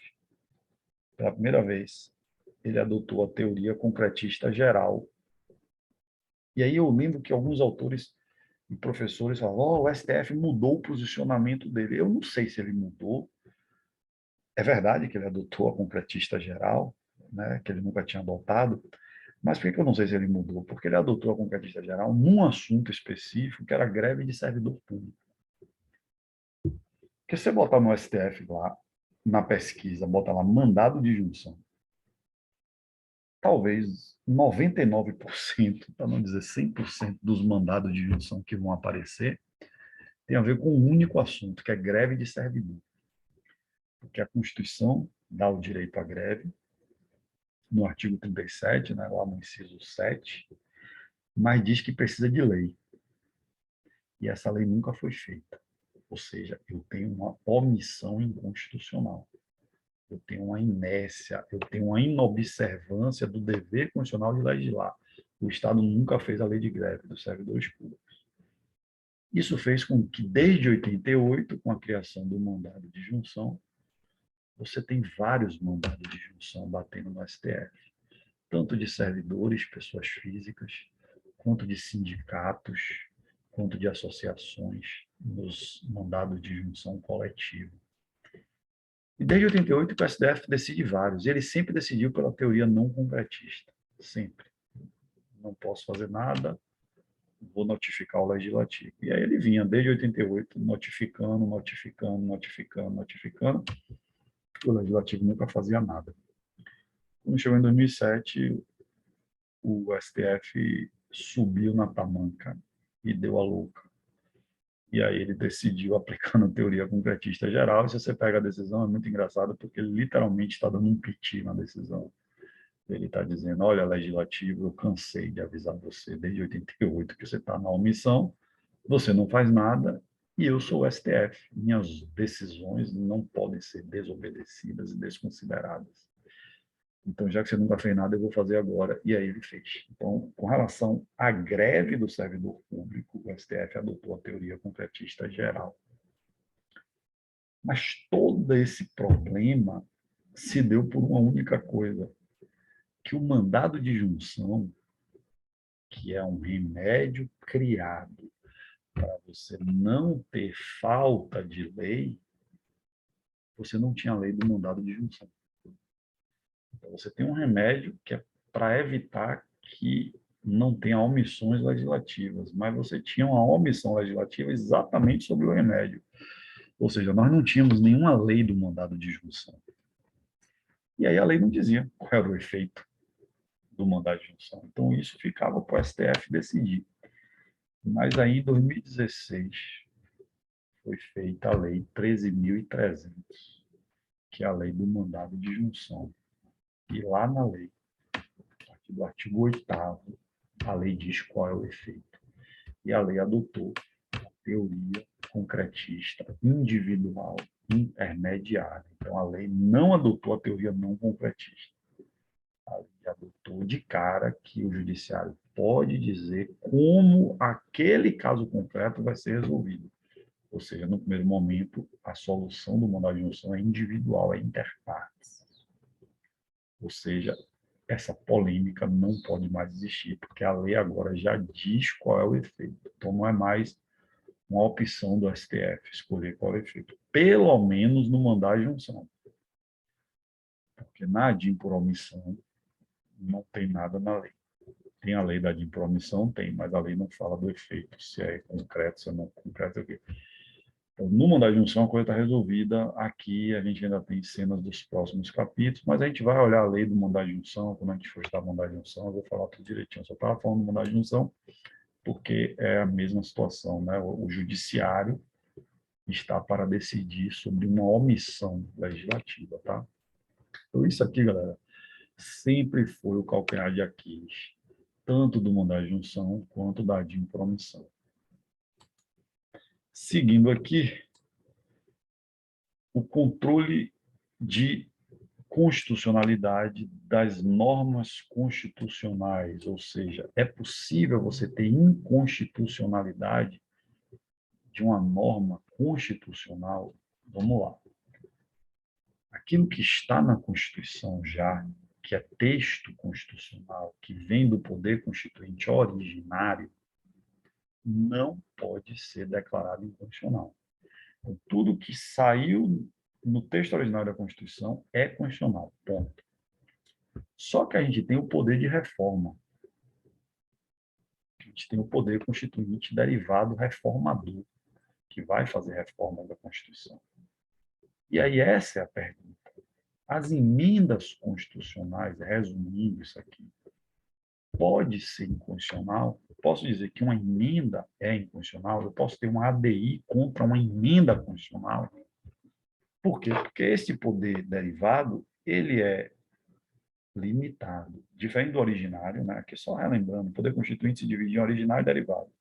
pela primeira vez, ele adotou a teoria concretista geral. E aí eu lembro que alguns autores e professores falavam, o STF mudou o posicionamento dele. Eu não sei se ele mudou. É verdade que ele adotou a concretista geral, né, que ele nunca tinha adotado, mas por que eu não sei se ele mudou? Porque ele adotou a concretista geral num assunto específico, que era greve de servidor público. Porque se você botar no STF lá, na pesquisa, bota lá mandado de junção, talvez 99%, para não dizer 100% dos mandados de junção que vão aparecer, tem a ver com um único assunto, que é greve de servidor. Porque a Constituição dá o direito à greve, no artigo 37, né, lá no inciso 7, mas diz que precisa de lei. E essa lei nunca foi feita. Ou seja, eu tenho uma omissão inconstitucional. Eu tenho uma inércia, eu tenho uma inobservância do dever constitucional de legislar. O Estado nunca fez a lei de greve dos servidores públicos. Isso fez com que, desde 88, com a criação do mandado de junção, você tem vários mandados de junção batendo no STF, tanto de servidores, pessoas físicas, quanto de sindicatos, quanto de associações, nos mandados de junção coletiva. E desde 88 o STF decide vários, e ele sempre decidiu pela teoria não concretista, sempre. Não posso fazer nada, vou notificar o legislativo. E aí ele vinha, desde 88, notificando, notificando, notificando, notificando, e o legislativo nunca fazia nada. Quando chegou em 2007, o STF subiu na tamanca e deu a louca. E aí ele decidiu aplicando a teoria concretista geral, e se você pega a decisão, é muito engraçado, porque ele literalmente está dando um piti na decisão. Ele está dizendo, olha, legislativo, eu cansei de avisar você desde 88 que você está na omissão, você não faz nada, e eu sou o STF. Minhas decisões não podem ser desobedecidas e desconsideradas. Então, já que você nunca fez nada, eu vou fazer agora. E aí ele fez. Então, com relação à greve do servidor público, o STF adotou a teoria concretista geral. Mas todo esse problema se deu por uma única coisa, que o mandado de junção, que é um remédio criado para você não ter falta de lei, você não tinha lei do mandado de junção. Então, você tem um remédio que é para evitar que não tenha omissões legislativas, mas você tinha uma omissão legislativa exatamente sobre o remédio. Ou seja, nós não tínhamos nenhuma lei do mandado de junção. E aí a lei não dizia qual era o efeito do mandado de junção. Então, isso ficava para o STF decidir. Mas aí, em 2016, foi feita a Lei 13.300, que é a lei do mandado de junção. E lá na lei, aqui do artigo 8º, a lei diz qual é o efeito. E a lei adotou a teoria concretista individual intermediária. Então, a lei não adotou a teoria não concretista. A lei adotou de cara que o judiciário pode dizer como aquele caso concreto vai ser resolvido. Ou seja, no primeiro momento, a solução do mandado de junção é individual, é interpartes. Ou seja, essa polêmica não pode mais existir, porque a lei agora já diz qual é o efeito. Então, não é mais uma opção do STF escolher qual é o efeito, pelo menos no mandado de junção. Porque na ADIM por omissão não tem nada na lei. Tem a lei da ADIM por omissão? Tem, mas a lei não fala do efeito, se é concreto, se é não concreto, o quê. Então, no mandado de junção, a coisa está resolvida. Aqui a gente ainda tem cenas dos próximos capítulos, mas a gente vai olhar a lei do mandado de junção, quando a gente for estudar o mandado de junção, eu vou falar tudo direitinho. Eu só estava falando do mandado de junção porque é a mesma situação, né? O judiciário está para decidir sobre uma omissão legislativa, tá? Então, isso aqui, galera, sempre foi o calcanhar de Aquiles, tanto do mandado de junção quanto da ADIM por omissão. Seguindo aqui, o controle de constitucionalidade das normas constitucionais, ou seja, é possível você ter inconstitucionalidade de uma norma constitucional? Vamos lá. Aquilo que está na Constituição já, que é texto constitucional, que vem do poder constituinte originário, não pode ser declarado inconstitucional. Então, tudo que saiu no texto originário da Constituição é constitucional, ponto. Só que a gente tem o poder de reforma. A gente tem o poder constituinte derivado reformador, que vai fazer reforma da Constituição. E aí essa é a pergunta. As emendas constitucionais, resumindo isso aqui, pode ser inconstitucional? Eu posso dizer que uma emenda é inconstitucional? Eu posso ter uma ADI contra uma emenda constitucional? Por quê? Porque esse poder derivado, ele é limitado. Diferente do originário, né? Aqui só relembrando, o poder constituinte se divide em originário e derivado.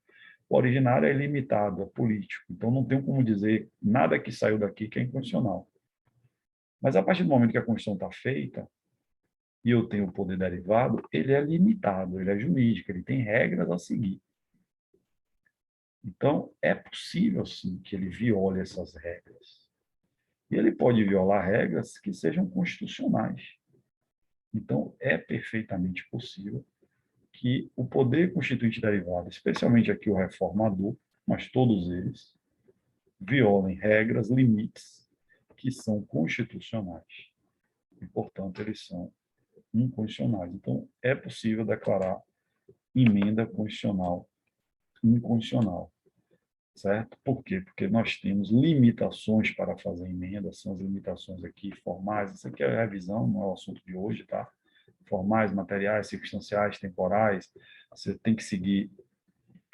O originário é limitado, é político. Então, não tem como dizer nada que saiu daqui que é inconstitucional. Mas, a partir do momento que a Constituição está feita, e eu tenho o poder derivado, ele é limitado, ele é jurídico, ele tem regras a seguir. Então, é possível, sim, que ele viole essas regras. E ele pode violar regras que sejam constitucionais. Então, é perfeitamente possível que o poder constituinte derivado, especialmente aqui o reformador, mas todos eles, violem regras, limites que são constitucionais. E, portanto, eles são inconstitucionais. Então, é possível declarar emenda constitucional inconstitucional, certo? Por quê? Porque nós temos limitações para fazer emenda, são as limitações aqui formais, isso aqui é a revisão, não é o assunto de hoje, tá? Formais, materiais, circunstanciais, temporais, você tem que seguir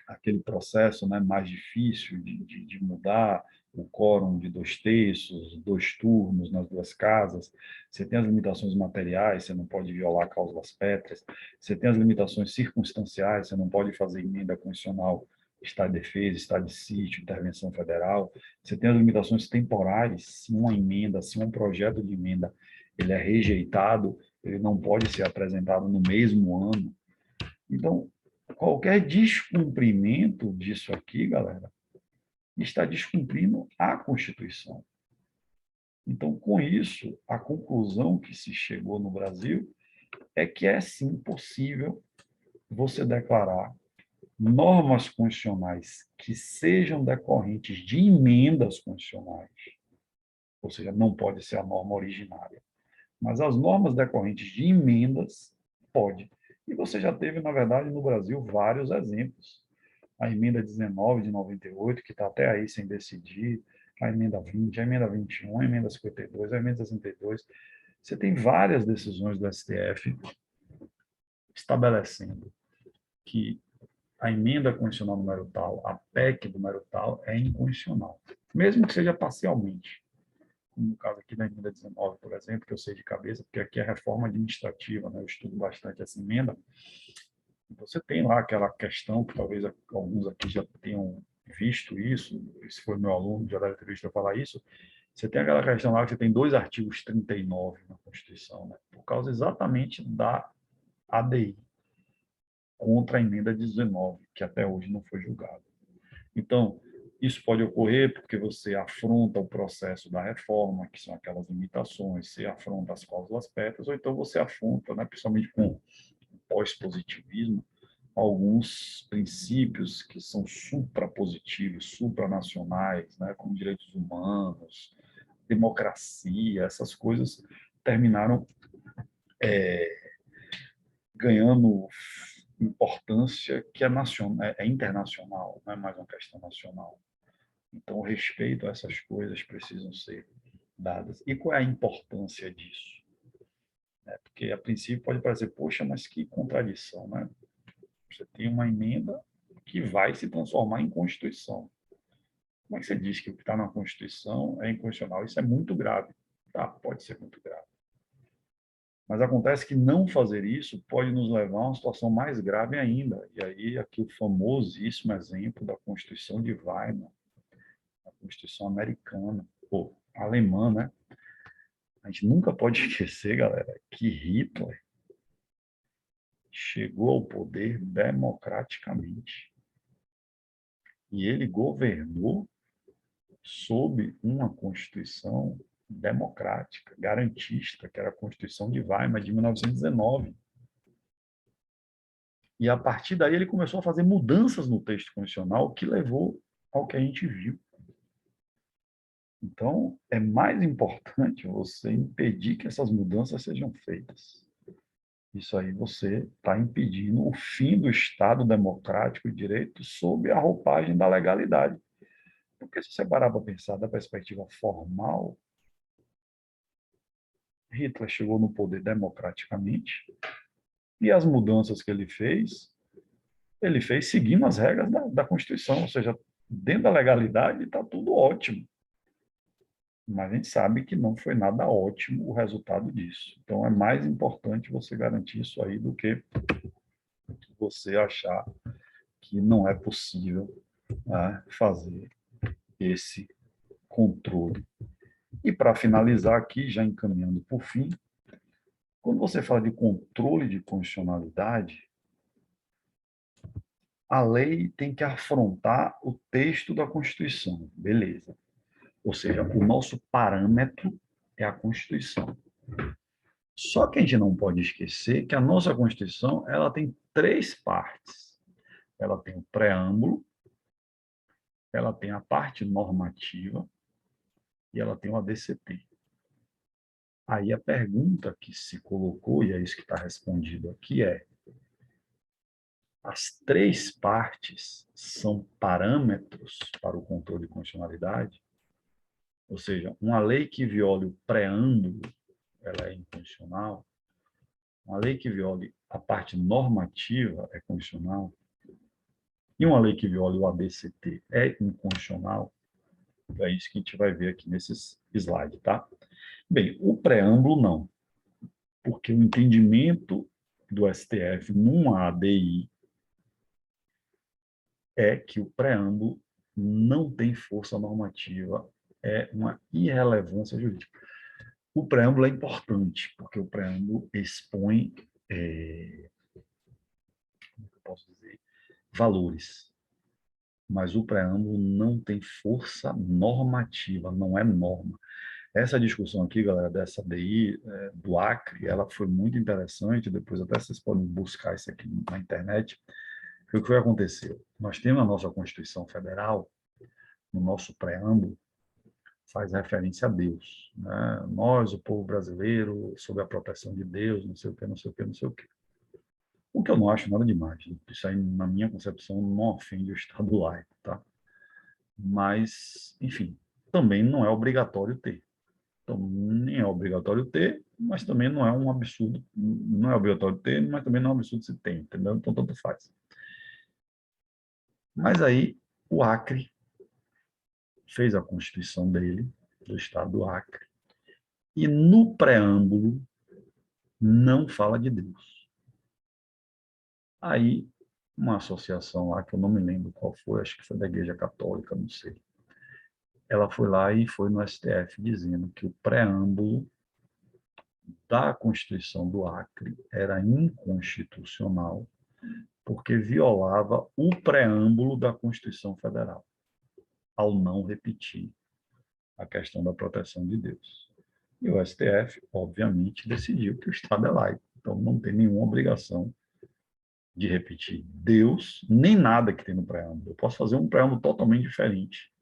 aquele processo, né, mais difícil de mudar o quórum de 2/3, 2 turnos nas duas casas. Você tem as limitações materiais, você não pode violar cláusulas pétreas. Você tem as limitações circunstanciais, você não pode fazer emenda constitucional, estado de defesa, estado de sítio, intervenção federal. Você tem as limitações temporais, se uma emenda, se um projeto de emenda ele é rejeitado, ele não pode ser apresentado no mesmo ano. Então, qualquer descumprimento disso aqui, galera, está descumprindo a Constituição. Então, com isso, a conclusão que se chegou no Brasil é que é sim possível você declarar normas constitucionais que sejam decorrentes de emendas constitucionais, ou seja, não pode ser a norma originária, mas as normas decorrentes de emendas pode. E você já teve, na verdade, no Brasil, vários exemplos. A emenda 19 de 98, que está até aí sem decidir, a emenda 20, a emenda 21, a emenda 52, a emenda 62. Você tem várias decisões do STF estabelecendo que a emenda condicional número tal, a PEC número tal, é incondicional, mesmo que seja parcialmente. Como no caso aqui da emenda 19, por exemplo, que eu sei de cabeça, porque aqui é reforma administrativa, né? Eu estudo bastante essa emenda. Você tem lá aquela questão, que talvez alguns aqui já tenham visto isso, se foi meu aluno, já deve ter visto eu falar isso. Você tem aquela questão lá que você tem dois artigos 39 na Constituição, né? Por causa exatamente da ADI, contra a emenda 19, que até hoje não foi julgada. Então, isso pode ocorrer porque você afronta o processo da reforma, que são aquelas limitações, você afronta as cláusulas pétreas, ou então você afronta, né, principalmente com pós-positivismo, alguns princípios que são suprapositivos, supranacionais, né, como direitos humanos, democracia, essas coisas terminaram ganhando importância que é nacional, é internacional, não é mais uma questão nacional. Então, o respeito a essas coisas precisam ser dadas. E qual é a importância disso? Porque, a princípio, pode parecer, poxa, mas que contradição, né? Você tem uma emenda que vai se transformar em Constituição. Como é que você diz que o que está na Constituição é inconstitucional? Isso é muito grave. Tá, pode ser muito grave. Mas acontece que não fazer isso pode nos levar a uma situação mais grave ainda. E aí, aqui o famosíssimo exemplo da Constituição de Weimar, a Constituição americana, ou alemã, né? A gente nunca pode esquecer, galera, que Hitler chegou ao poder democraticamente. E ele governou sob uma Constituição democrática, garantista, que era a Constituição de Weimar, de 1919. E a partir daí ele começou a fazer mudanças no texto constitucional que levou ao que a gente viu. Então, é mais importante você impedir que essas mudanças sejam feitas. Isso aí você está impedindo o fim do Estado democrático e direito sob a roupagem da legalidade. Porque se você parar para pensar da perspectiva formal, Hitler chegou no poder democraticamente e as mudanças que ele fez seguindo as regras da Constituição, ou seja, dentro da legalidade está tudo ótimo. Mas a gente sabe que não foi nada ótimo o resultado disso. Então, é mais importante você garantir isso aí do que você achar que não é possível, né, fazer esse controle. E para finalizar aqui, já encaminhando por fim, quando você fala de controle de constitucionalidade, a lei tem que afrontar o texto da Constituição, beleza. Ou seja, o nosso parâmetro é a Constituição. Só que a gente não pode esquecer que a nossa Constituição ela tem três partes. Ela tem o preâmbulo, ela tem a parte normativa e ela tem o ADCT. Aí a pergunta que se colocou, e é isso que está respondido aqui, é: as três partes são parâmetros para o controle de constitucionalidade? Ou seja, uma lei que viole o preâmbulo, ela é inconstitucional. Uma lei que viole a parte normativa é constitucional. E uma lei que viole o ABCT é inconstitucional. É isso que a gente vai ver aqui nesses slides, tá? Bem, o preâmbulo não, porque o entendimento do STF numa ADI é que o preâmbulo não tem força normativa, é uma irrelevância jurídica. O preâmbulo é importante, porque o preâmbulo expõe, como eu posso dizer, valores. Mas o preâmbulo não tem força normativa, não é norma. Essa discussão aqui, galera, dessa DI do Acre, ela foi muito interessante, depois até vocês podem buscar isso aqui na internet. O que foi acontecer? Nós temos a nossa Constituição Federal, no nosso preâmbulo, faz referência a Deus, né? Nós, o povo brasileiro, sob a proteção de Deus, não sei o quê, não sei o quê, não sei o quê. O que eu não acho nada demais. Isso aí, na minha concepção, não ofende o Estado laico, tá? Mas, enfim, também não é obrigatório ter. Então, nem é obrigatório ter, mas também não é um absurdo, não é obrigatório ter, mas também não é um absurdo se tem, entendeu? Então, tanto faz. Mas aí, o Acre fez a Constituição dele, do Estado do Acre, e no preâmbulo não fala de Deus. Aí, uma associação lá, que eu não me lembro qual foi, acho que foi da Igreja Católica, não sei, ela foi lá e foi no STF dizendo que o preâmbulo da Constituição do Acre era inconstitucional porque violava o preâmbulo da Constituição Federal, ao não repetir a questão da proteção de Deus. E o STF, obviamente, decidiu que o Estado é laico, então não tem nenhuma obrigação de repetir Deus, nem nada que tem no preâmbulo. Eu posso fazer um preâmbulo totalmente diferente,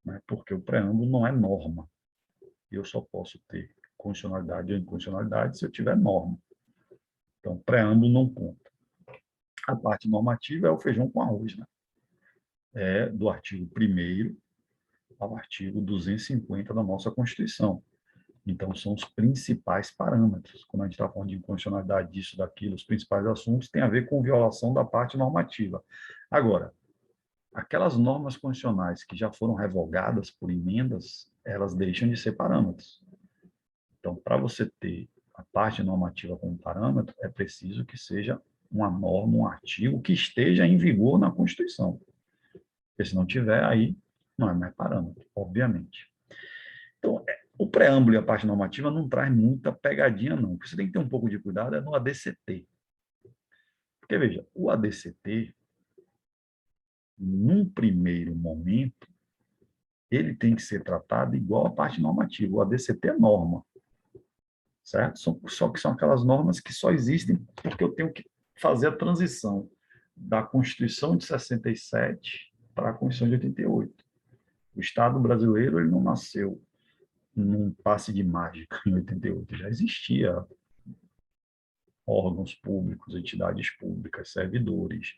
né? Porque o preâmbulo não é norma. Eu só posso ter condicionalidade ou incondicionalidade se eu tiver norma. Então, preâmbulo não conta. A parte normativa é o feijão com arroz, né? É do artigo 1º ao artigo 250 da nossa Constituição. Então, são os principais parâmetros. Quando a gente está falando de inconstitucionalidade disso, daquilo, os principais assuntos têm a ver com violação da parte normativa. Agora, aquelas normas constitucionais que já foram revogadas por emendas, elas deixam de ser parâmetros. Então, para você ter a parte normativa como parâmetro, é preciso que seja uma norma, um artigo que esteja em vigor na Constituição. Porque se não tiver, aí não é mais parâmetro, obviamente. Então, o preâmbulo e a parte normativa não traz muita pegadinha, não. O que você tem que ter um pouco de cuidado é no ADCT. Porque, veja, o ADCT, num primeiro momento, ele tem que ser tratado igual a parte normativa. O ADCT é norma, certo? Só que são aquelas normas que só existem porque eu tenho que fazer a transição da Constituição de 67 para a Constituição de 88. O Estado brasileiro ele não nasceu num passe de mágica em 88, já existia órgãos públicos, entidades públicas, servidores.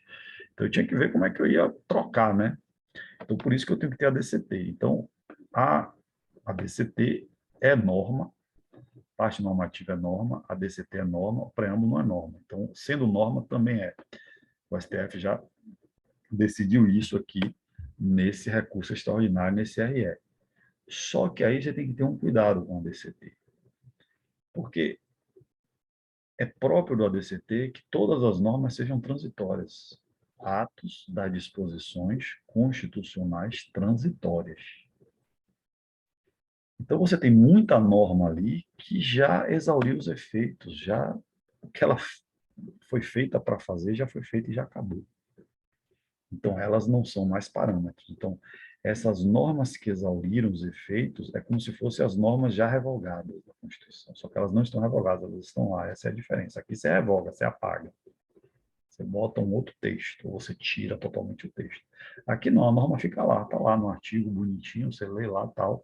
Então eu tinha que ver como é que eu ia trocar, né? Então por isso que eu tenho que ter a DCT. Então a DCT é norma, parte normativa é norma, a DCT é norma, o preâmbulo não é norma. Então, sendo norma, também é. O STF já decidiu isso aqui nesse recurso extraordinário, nesse RE. Só que aí você tem que ter um cuidado com a DCT. Porque é próprio do ADCT que todas as normas sejam transitórias. Atos das disposições constitucionais transitórias. Então, você tem muita norma ali que já exauriu os efeitos, já o que ela foi feita para fazer já foi feita e já acabou. Então, elas não são mais parâmetros. Então, essas normas que exauriram os efeitos é como se fossem as normas já revogadas da Constituição, só que elas não estão revogadas, elas estão lá, essa é a diferença. Aqui você revoga, você apaga. Você bota um outro texto, ou você tira totalmente o texto. Aqui não, a norma fica lá, está lá no artigo bonitinho, você lê lá tal,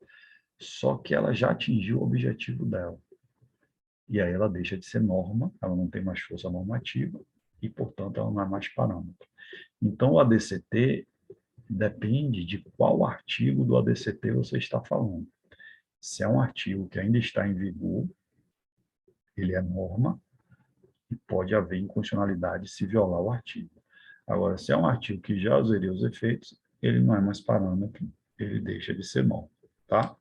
só que ela já atingiu o objetivo dela. E aí ela deixa de ser norma, ela não tem mais força normativa, e, portanto, ela não é mais parâmetro. Então, o ADCT depende de qual artigo do ADCT você está falando. Se é um artigo que ainda está em vigor, ele é norma, e pode haver inconstitucionalidade se violar o artigo. Agora, se é um artigo que já zerou os efeitos, ele não é mais parâmetro, ele deixa de ser norma, tá?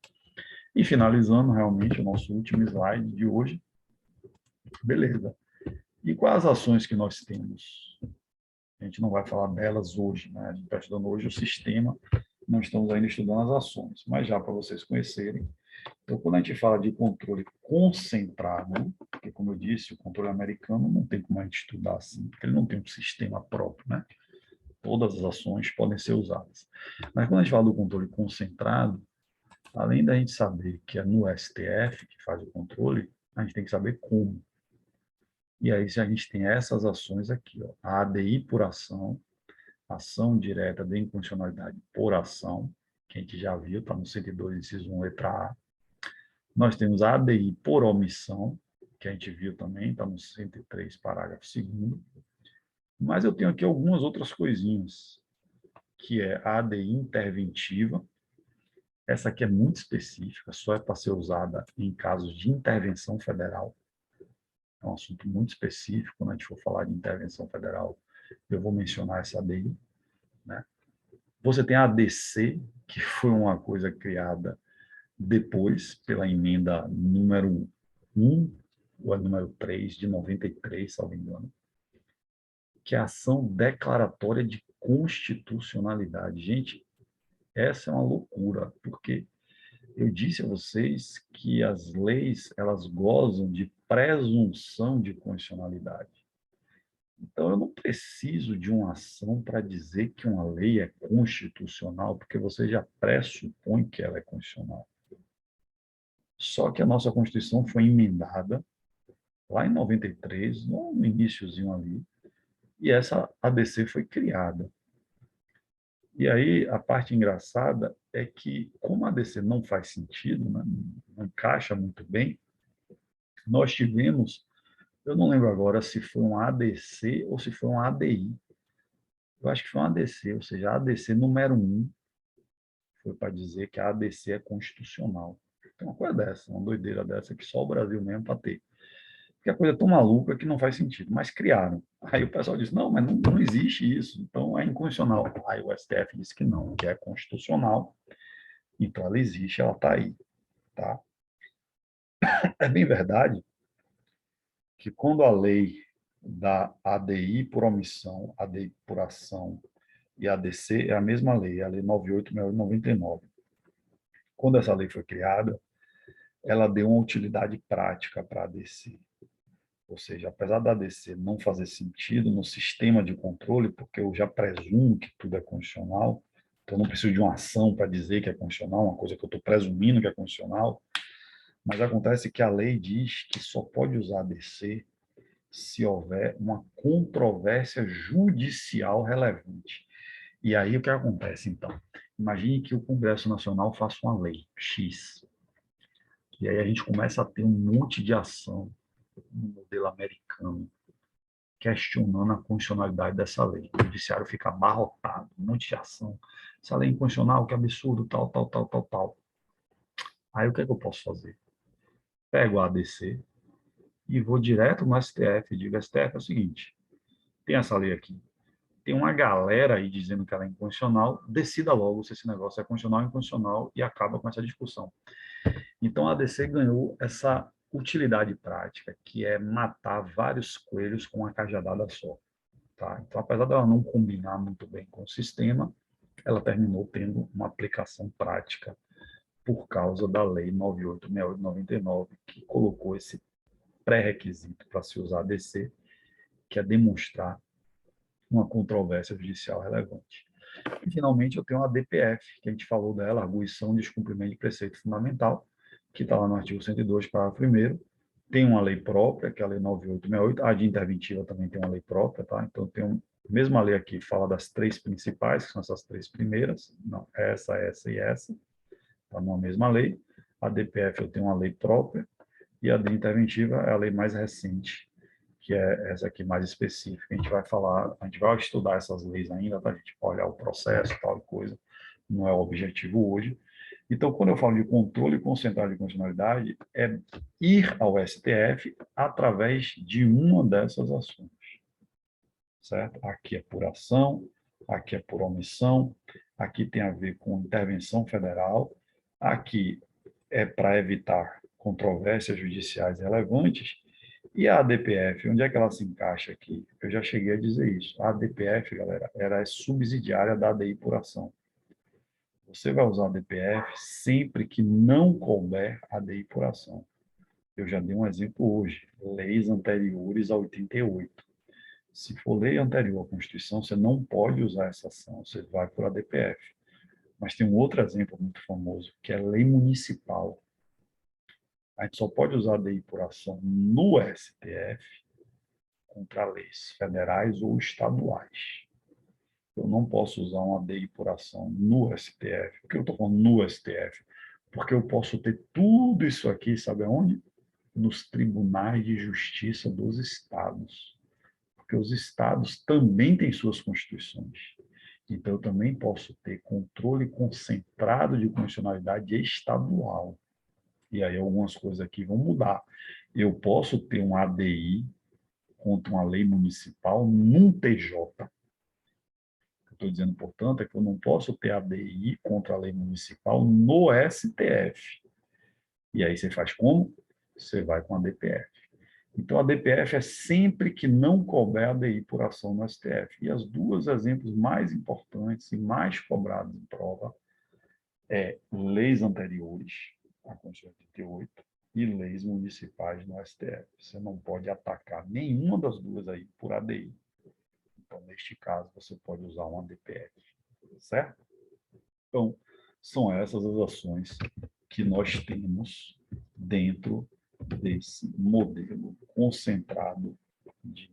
E finalizando realmente o nosso último slide de hoje, beleza. E quais as ações que nós temos? A gente não vai falar delas hoje, né? A gente está estudando hoje o sistema, não estamos ainda estudando as ações, mas já para vocês conhecerem. Então, quando a gente fala de controle concentrado, porque, como eu disse, o controle americano não tem como a gente estudar assim, porque ele não tem um sistema próprio, né? Todas as ações podem ser usadas. Mas quando a gente fala do controle concentrado, além da gente saber que é no STF que faz o controle, a gente tem que saber como. E aí a gente tem essas ações aqui, ó, a ADI por ação, ação direta de inconstitucionalidade por ação, que a gente já viu, está no 102, inciso 1, letra A. Nós temos a ADI por omissão, que a gente viu também, está no 103, parágrafo 2º. Mas eu tenho aqui algumas outras coisinhas, que é a ADI interventiva, Essa aqui é muito específica, só é para ser usada em casos de intervenção federal. É um assunto muito específico, quando a gente for falar de intervenção federal, eu vou mencionar essa ADI, né? Você tem a ADC, que foi uma coisa criada depois, pela emenda número 1, ou a número 3, de 93, salvo engano, que é a ação declaratória de constitucionalidade. Gente, essa é uma loucura, porque eu disse a vocês que as leis, elas gozam de presunção de constitucionalidade. Então, eu não preciso de uma ação para dizer que uma lei é constitucional, porque você já pressupõe que ela é constitucional. Só que a nossa Constituição foi emendada lá em 93, no iniciozinho ali, e essa ADC foi criada. E aí, a parte engraçada é que, como a ADC não faz sentido, né, não encaixa muito bem, nós tivemos, eu não lembro agora se foi um ADC ou se foi um ADI. Eu acho que foi um ADC, ou seja, a ADC número 1 foi para dizer que a ADC é constitucional. Tem uma coisa dessa, uma doideira dessa que só o Brasil mesmo para ter. Porque a coisa é tão maluca que não faz sentido, mas criaram. Aí o pessoal disse, não, mas não existe isso, então é inconstitucional. Aí o STF disse que não, que é constitucional, então ela existe, ela está aí. Tá? É bem verdade que quando a lei da ADI por omissão, ADI por ação e ADC é a mesma lei, a lei 98.699. Quando essa lei foi criada, ela deu uma utilidade prática para a ADC. Ou seja, apesar da ADC não fazer sentido no sistema de controle, porque eu já presumo que tudo é constitucional, então eu não preciso de uma ação para dizer que é constitucional, uma coisa que eu estou presumindo que é constitucional, mas acontece que a lei diz que só pode usar ADC se houver uma controvérsia judicial relevante. E aí o que acontece, então? Imagine que o Congresso Nacional faça uma lei X, e aí a gente começa a ter um monte de ação no modelo americano, questionando a constitucionalidade dessa lei. O judiciário fica abarrotado, um monte de ação. Essa lei é inconstitucional, que absurdo, tal, tal, tal, tal, tal. Aí o que é que eu posso fazer? Pego a ADC e vou direto no STF e digo, STF é o seguinte, tem essa lei aqui, tem uma galera aí dizendo que ela é inconstitucional, decida logo se esse negócio é constitucional ou inconstitucional e acaba com essa discussão. Então, a ADC ganhou essa utilidade prática, que é matar vários coelhos com uma cajadada só. Tá? Então, apesar dela não combinar muito bem com o sistema, ela terminou tendo uma aplicação prática por causa da Lei 98.699, que colocou esse pré-requisito para se usar a ADC, que é demonstrar uma controvérsia judicial relevante. E, finalmente, eu tenho a DPF, que a gente falou dela, Arguição de Descumprimento de Preceito Fundamental, que está lá no artigo 102, parágrafo 1º. Tem uma lei própria, que é a Lei 9868. A de interventiva também tem uma lei própria, tá? Então, tem a mesma lei aqui, fala das três principais, que são essas três primeiras. Não, essa e essa. Está numa mesma lei. A DPF eu tenho uma lei própria. E a de interventiva é a lei mais recente, que é essa aqui mais específica. A gente vai falar, a gente vai estudar essas leis ainda, tá? A gente vai olhar o processo, tal coisa, não é o objetivo hoje. Então, quando eu falo de controle concentrado de constitucionalidade, é ir ao STF através de uma dessas ações, certo? Aqui é por ação, aqui é por omissão, aqui tem a ver com intervenção federal, aqui é para evitar controvérsias judiciais relevantes. E a ADPF, onde é que ela se encaixa aqui? Eu já cheguei a dizer isso. A ADPF, galera, ela é subsidiária da ADI por ação. Você vai usar a ADPF sempre que não couber a ADI por ação. Eu já dei um exemplo hoje. Leis anteriores a 88. Se for lei anterior à Constituição, você não pode usar essa ação, você vai por ADPF. Mas tem um outro exemplo muito famoso, que é lei municipal. A gente só pode usar a ADI por ação no STF contra leis federais ou estaduais. Eu não posso usar uma ADI por ação no STF. Por que eu estou falando no STF? Porque eu posso ter tudo isso aqui, sabe aonde? Nos tribunais de justiça dos estados. Porque os estados também têm suas constituições. Então, eu também posso ter controle concentrado de constitucionalidade estadual. E aí algumas coisas aqui vão mudar. Eu posso ter um ADI contra uma lei municipal num TJ. Estou dizendo, portanto, é que eu não posso ter ADI contra a lei municipal no STF. E aí você faz como? Você vai com a DPF. Então, a DPF é sempre que não couber ADI por ação no STF. E os dois exemplos mais importantes e mais cobrados em prova é leis anteriores, a Constituição de 88, e leis municipais no STF. Você não pode atacar nenhuma das duas aí por ADI. Então, neste caso, você pode usar uma DPF, certo? Então, são essas as ações que nós temos dentro desse modelo concentrado de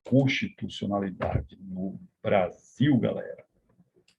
constitucionalidade no Brasil, galera.